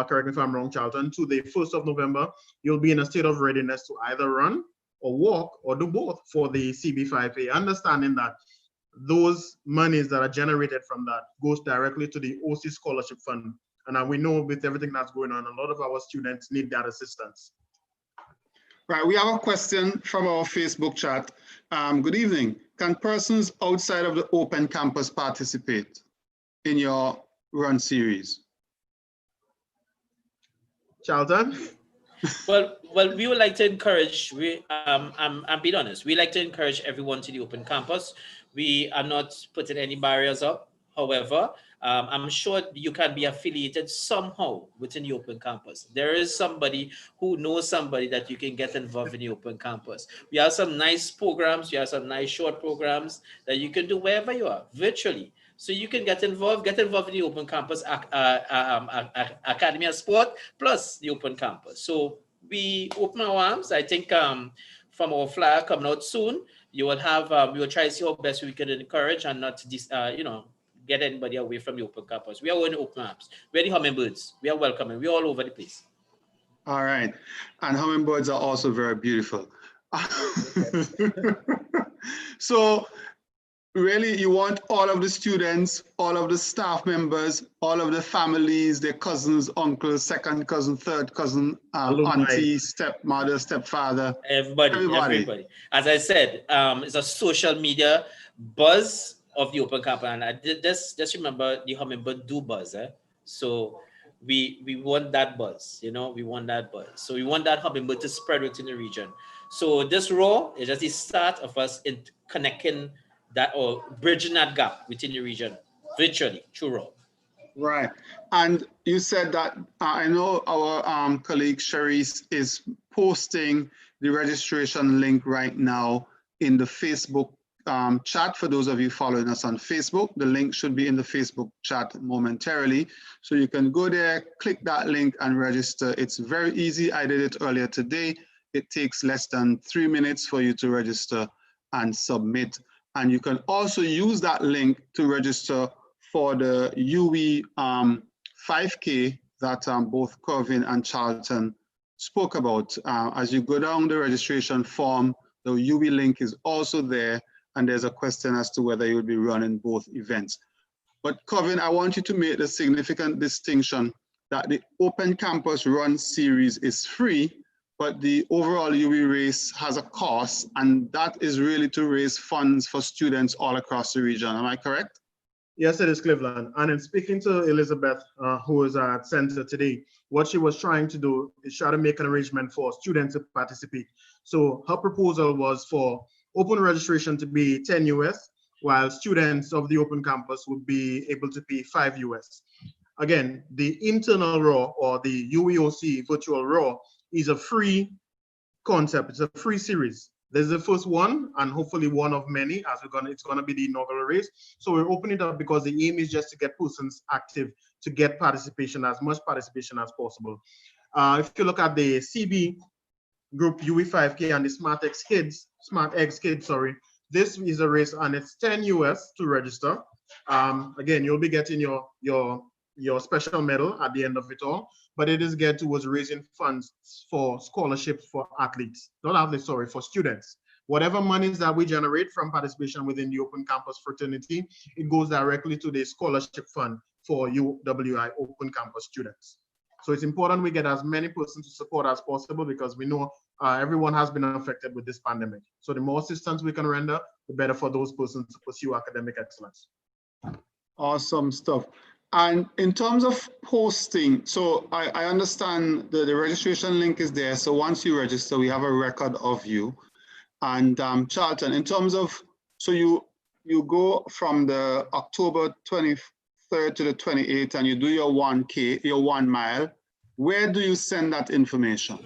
correct me if I'm wrong, Charlton, to the 1st of November, you'll be in a state of readiness to either run or walk or do both for the CB5A, understanding that those monies that are generated from that goes directly to the OC Scholarship Fund. And we know with everything that's going on, a lot of our students need that assistance. Right, we have a question from our Facebook chat. Good evening. Can persons outside of the Open Campus participate in your run series? Charlton? Well, we would like to encourage, I'm being honest, we like to encourage everyone to the Open Campus. We are not putting any barriers up. However, I'm sure you can be affiliated somehow within the Open Campus. There is somebody who knows somebody that you can get involved in the Open Campus. We have some nice programs, we have some nice short programs that you can do wherever you are, virtually. So you can get involved in the Open Campus Academy of Sport plus the Open Campus. So we open our arms. I think from our flyer coming out soon, you will have, we will try to see how best we can encourage and not, get anybody away from the Open Campus. We are going to open arms. We're the hummingbirds. We are welcoming. We're all over the place. All right. And hummingbirds are also very beautiful. So really, you want all of the students, all of the staff members, all of the families, their cousins, uncles, second cousin, third cousin, auntie, stepmother, stepfather. Everybody. As I said, it's a social media buzz of the Open Campus. And I did this, just remember the hummingbird do buzz. So we want that buzz, we want that buzz. So we want that hummingbird to spread within the region. So this raw is just the start of us in connecting that or bridging that gap within the region virtually through raw. Right. And you said that I know our colleague Sharice is posting the registration link right now in the Facebook chat. For those of you following us on Facebook, the link should be in the Facebook chat momentarily. So you can go there, click that link and register. It's very easy. I did it earlier today. It takes less than 3 minutes for you to register and submit. And you can also use that link to register for the UE 5K that both Corvin and Charlton spoke about. As you go down the registration form, the UE link is also there, and there's a question as to whether you will be running both events. But Corvin, I want you to make the significant distinction that the Open Campus Run series is free, but the overall UE race has a cost, and that is really to raise funds for students all across the region. Am I correct? Yes, it is, Cleveland. And in speaking to Elizabeth, who is at Center today, what she was trying to do is try to make an arrangement for students to participate. So her proposal was for open registration to be 10 US, while students of the Open Campus would be able to pay 5 US. Again, the internal RAW or the UEOC virtual RAW is a free concept. It's a free series. This is the first one, and hopefully one of many, as it's gonna be the inaugural race. So we're opening it up because the aim is just to get persons active, to get participation, as much participation as possible. If you look at the CB group UE5K and the Smart X Kids, this is a race and it's 10 US to register. Again, you'll be getting your special medal at the end of it all, but it is geared towards raising funds for scholarships for athletes, not athletes, sorry, for students. Whatever monies that we generate from participation within the Open Campus fraternity, it goes directly to the scholarship fund for UWI Open Campus students. So it's important we get as many persons to support as possible because we know everyone has been affected with this pandemic. So the more assistance we can render, the better for those persons to pursue academic excellence. Awesome stuff. And in terms of posting, so I understand the registration link is there. So once you register, we have a record of you. And Charlton, in terms of, so you go from the October 23rd to the 28th and you do your 1K, your 1 mile. Where do you send that information?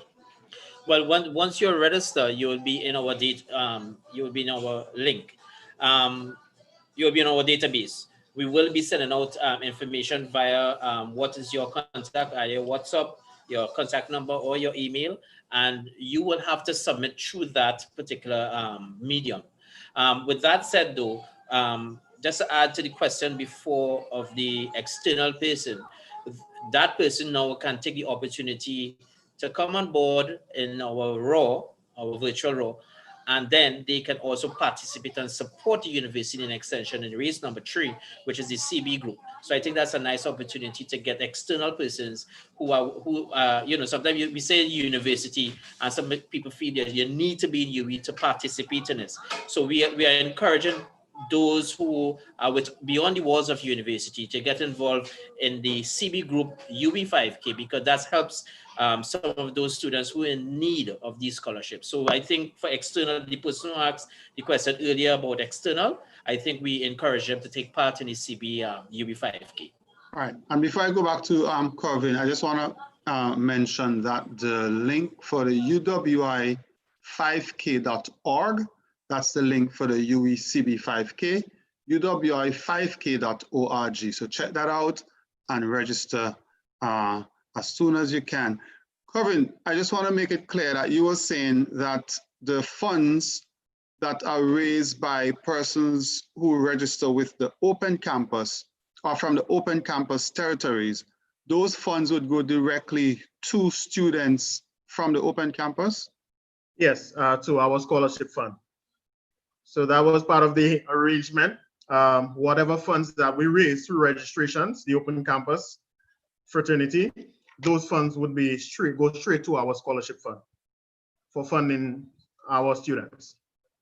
Well, once you're registered, you will be in our you will be in our link. You will be in our database. We will be sending out information via what is your contact, either WhatsApp, your contact number, or your email, and you will have to submit through that particular medium. With that said, though, just to add to the question before of the external person, that person now can take the opportunity to come on board in our virtual RAW, and then they can also participate and support the university in extension in race number 3, which is the CB group. So I think that's a nice opportunity to get external persons who sometimes we say university and some people feel that you need to be in UE to participate in this. So we are encouraging those who are beyond the walls of university to get involved in the CB group UB5K, because that helps some of those students who are in need of these scholarships. So I think for external, the person who asked the question earlier about external, I think we encourage them to take part in the CB UB5K. All right, and before I go back to Corvin, I just want to mention that the link for the UWI5K.org, that's the link for the UECB5K, UWI5K.org. So check that out and register as soon as you can. Corvin, I just want to make it clear that you were saying that the funds that are raised by persons who register with the open campus or from the open campus territories, those funds would go directly to students from the open campus? Yes, to our scholarship fund. So that was part of the arrangement. Whatever funds that we raise through registrations, the open campus fraternity, those funds would be go straight to our scholarship fund for funding our students.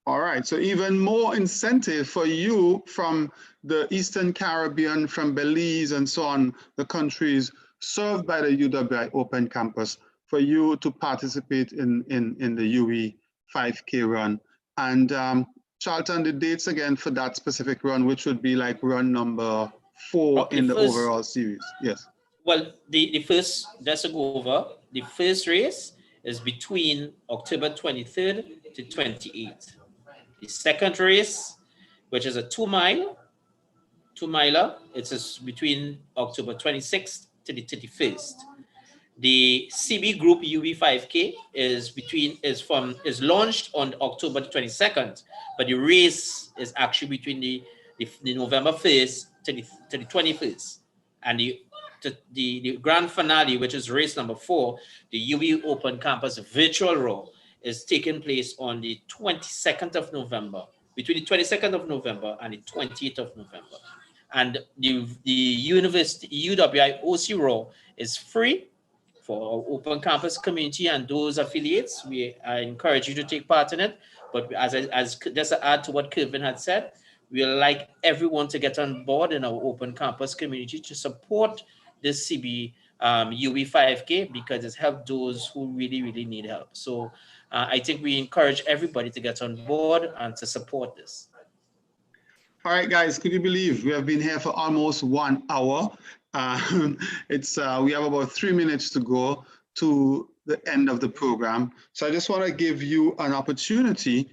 All right, so even more incentive for you from the Eastern Caribbean, from Belize and so on, the countries served by the UWI Open Campus, for you to participate in the UE 5K run. And Charlton, the dates again for that specific run, which would be like run number 4 in the overall series. Yes. Well, the first, just to go over, the first race is between October 23rd to 28th. The second race, which is a 2-miler, it's between October 26th to the 31st. The CB Group UB5K is launched on October 22nd, but the race is actually between the November 1st to the 21st. And the grand finale, which is race number 4, the UB Open Campus Virtual Raw, is taking place on the 22nd of November, between the 22nd of November and the 28th of November. And the University UWI OC Raw is free for our open campus community and those affiliates. I encourage you to take part in it. But as just to add to what Kevin had said, we would like everyone to get on board in our open campus community to support this CB UB5K, because it's helped those who really, really need help. So I think we encourage everybody to get on board and to support this. All right, guys, could you believe we have been here for almost 1 hour? We have about 3 minutes to go to the end of the program. So I just want to give you an opportunity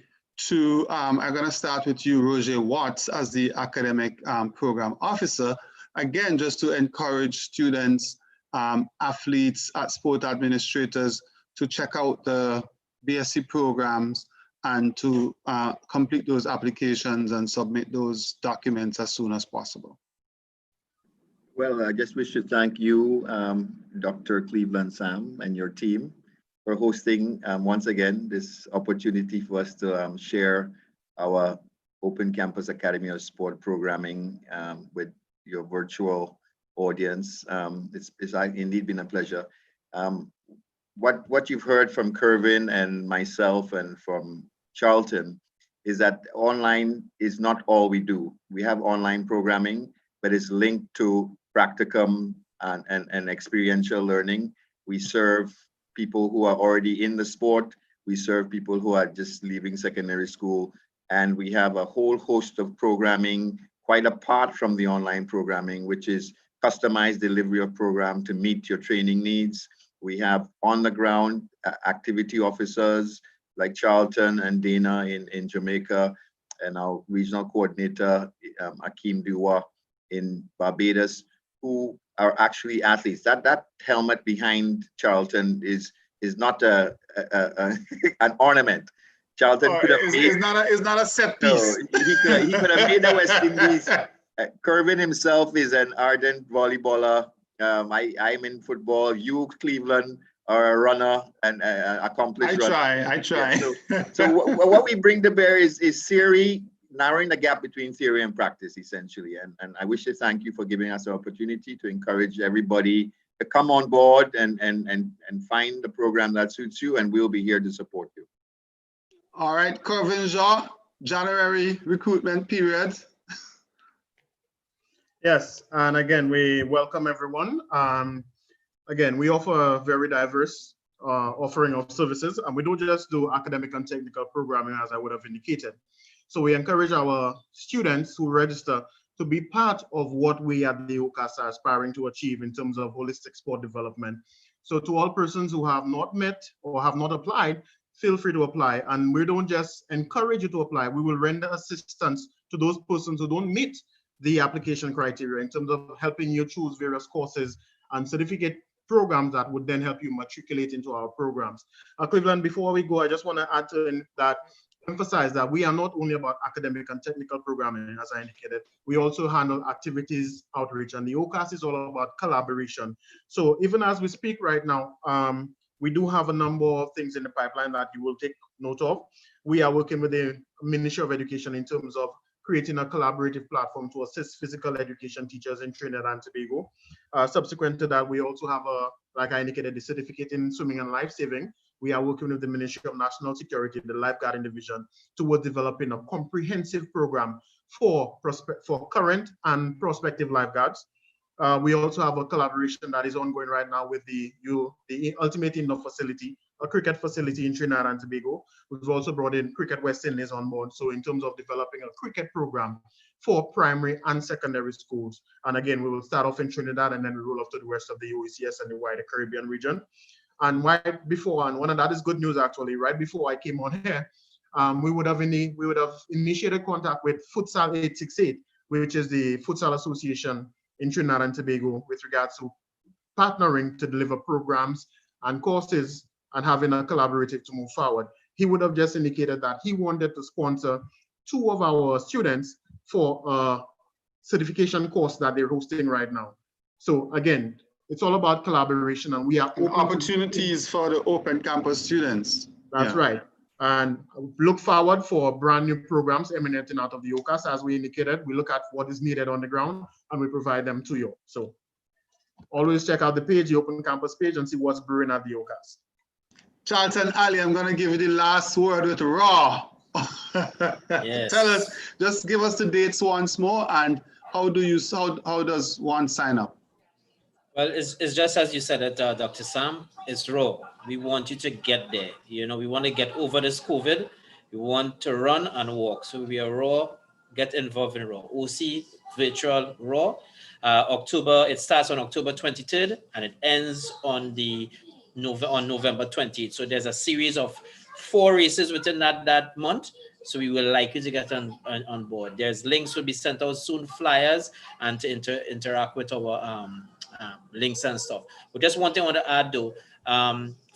to, I'm going to start with you, Roger Watts, as the academic program officer. Again, just to encourage students, athletes, sport administrators to check out the BSc programs and to complete those applications and submit those documents as soon as possible. Well, I just wish to thank you, Dr. Cleveland Sam, and your team for hosting once again this opportunity for us to share our Open Campus Academy of Sport programming with your virtual audience. It's indeed been a pleasure. What you've heard from Kervin and myself and from Charlton is that online is not all we do. We have online programming, but it's linked to practicum and experiential learning. We serve people who are already in the sport. We serve people who are just leaving secondary school. And we have a whole host of programming quite apart from the online programming, which is customized delivery of program to meet your training needs. We have on the ground activity officers like Charlton and Dana in Jamaica, and our regional coordinator, Akeem Dua in Barbados, who are actually athletes. That helmet behind Charlton is not an ornament. Charlton could have made, it's not a set piece. No, he could have made the West Indies. Kervin himself is an ardent volleyballer. I'm in football. You, Cleveland, are a runner and accomplished runner. I try. Yeah, so what we bring to bear is theory, narrowing the gap between theory and practice, essentially. And I wish to thank you for giving us the opportunity to encourage everybody to come on board and find the program that suits you, and we'll be here to support you. All right, Kervin Jean, January recruitment period. Yes, and again, we welcome everyone. Again, we offer a very diverse offering of services, and we don't just do academic and technical programming, as I would have indicated. So we encourage our students who register to be part of what we at the OCAS are aspiring to achieve in terms of holistic sport development. So to all persons who have not met or have not applied, feel free to apply. And we don't just encourage you to apply, we will render assistance to those persons who don't meet the application criteria in terms of helping you choose various courses and certificate programs that would then help you matriculate into our programs. Cleveland, before we go, I just want to add to that, emphasize that we are not only about academic and technical programming, as I indicated, we also handle activities outreach, and the OCAS is all about collaboration. So even as we speak right now, we do have a number of things in the pipeline that you will take note of. We are working with the Ministry of Education in terms of creating a collaborative platform to assist physical education teachers in Trinidad and Tobago. Subsequent to that, we also have like I indicated, the certificate in swimming and life saving. We are working with the Ministry of National Security, the Lifeguarding Division, towards developing a comprehensive program for current and prospective lifeguards. We also have a collaboration that is ongoing right now with the Ultimate Indoor Facility, a cricket facility in Trinidad and Tobago. We've also brought in Cricket West Indies on board. So in terms of developing a cricket program for primary and secondary schools. And again, we will start off in Trinidad and then we roll off to the rest of the OECS and the wider Caribbean region. And right before, and one of that is good news actually, right before I came on here, we would have initiated contact with Futsal 868, which is the Futsal Association in Trinidad and Tobago, with regards to partnering to deliver programs and courses and having a collaborative to move forward. He would have just indicated that he wanted to sponsor 2 of our students for a certification course that they're hosting right now. So again, it's all about collaboration, and we are open opportunities for the open campus students. That's right. And look forward for brand new programs emanating out of the OCAS. As we indicated, we look at what is needed on the ground and we provide them to you. So always check out the page, the open campus page, and see what's brewing at the OCAS. Charlton Ali, I'm going to give you the last word with Raw. Yes. Tell us, just give us the dates once more, and how does one sign up? Well, it's just as you said it, Dr. Sam, it's raw. We want you to get there. You know, we want to get over this COVID. We want to run and walk. So we are raw, get involved in raw. OC virtual raw. It starts on October 23rd and it ends on November 20th. So there's a series of 4 races within that month. So we will like you to get on board. There's links will be sent out soon, flyers, and to interact with our links and stuff. But just one thing I want to add though,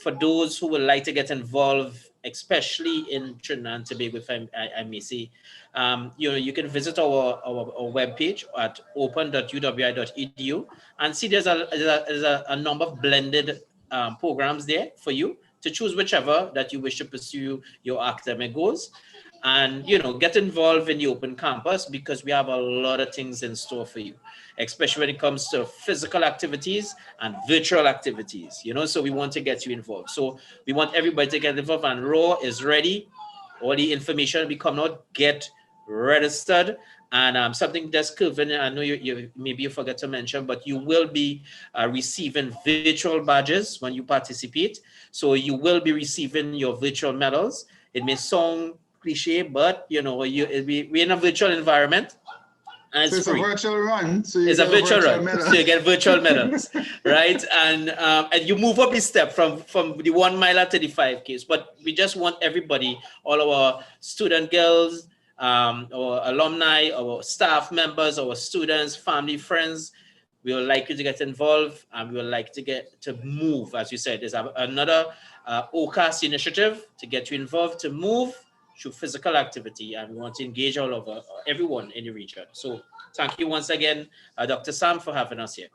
for those who would like to get involved, especially in Trinidad and Tobago, if I may say, you can visit our webpage at open.uwi.edu and see there's a number of blended programs there for you to choose whichever that you wish to pursue your academic goals. And, get involved in the open campus because we have a lot of things in store for you, especially when it comes to physical activities and virtual activities, so we want to get you involved. So we want everybody to get involved, and RAW is ready. All the information will be coming out, get registered. And something that's Kelvin, I know you maybe you forgot to mention, but you will be receiving virtual badges when you participate. So you will be receiving your virtual medals. It may sound cliche, but we're in a virtual environment, and it's free. A virtual run. So it's a virtual run, so you get virtual medals, right? And you move up a step from the 1 mile to the 5Ks. But we just want everybody, all our student girls, our alumni, our staff members, our students, family, friends. We would like you to get involved, and we would like to get to move. As you said, there's another OCAS initiative to get you involved, to move through physical activity, and we want to engage all over everyone in the region. So thank you once again, Dr. Sam, for having us here.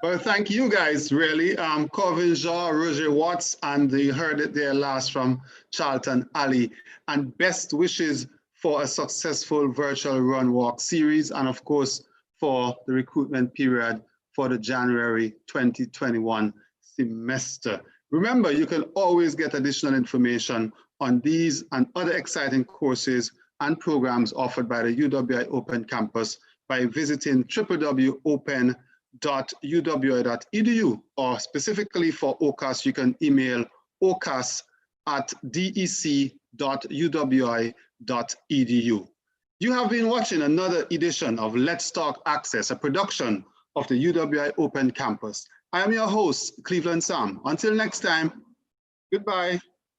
Well, thank you guys, really. Corvin Shaw, Roger Watts, and you heard it there last from Charlton Ali. And best wishes for a successful virtual run walk series, and of course, for the recruitment period for the January 2021 semester. Remember, you can always get additional information on these and other exciting courses and programs offered by the UWI Open Campus by visiting www.open.uwi.edu, or specifically for OCAS, you can email ocas@dec.uwi.edu. You have been watching another edition of Let's Talk Access, a production of the UWI Open Campus. I am your host, Cleveland Sam. Until next time, goodbye.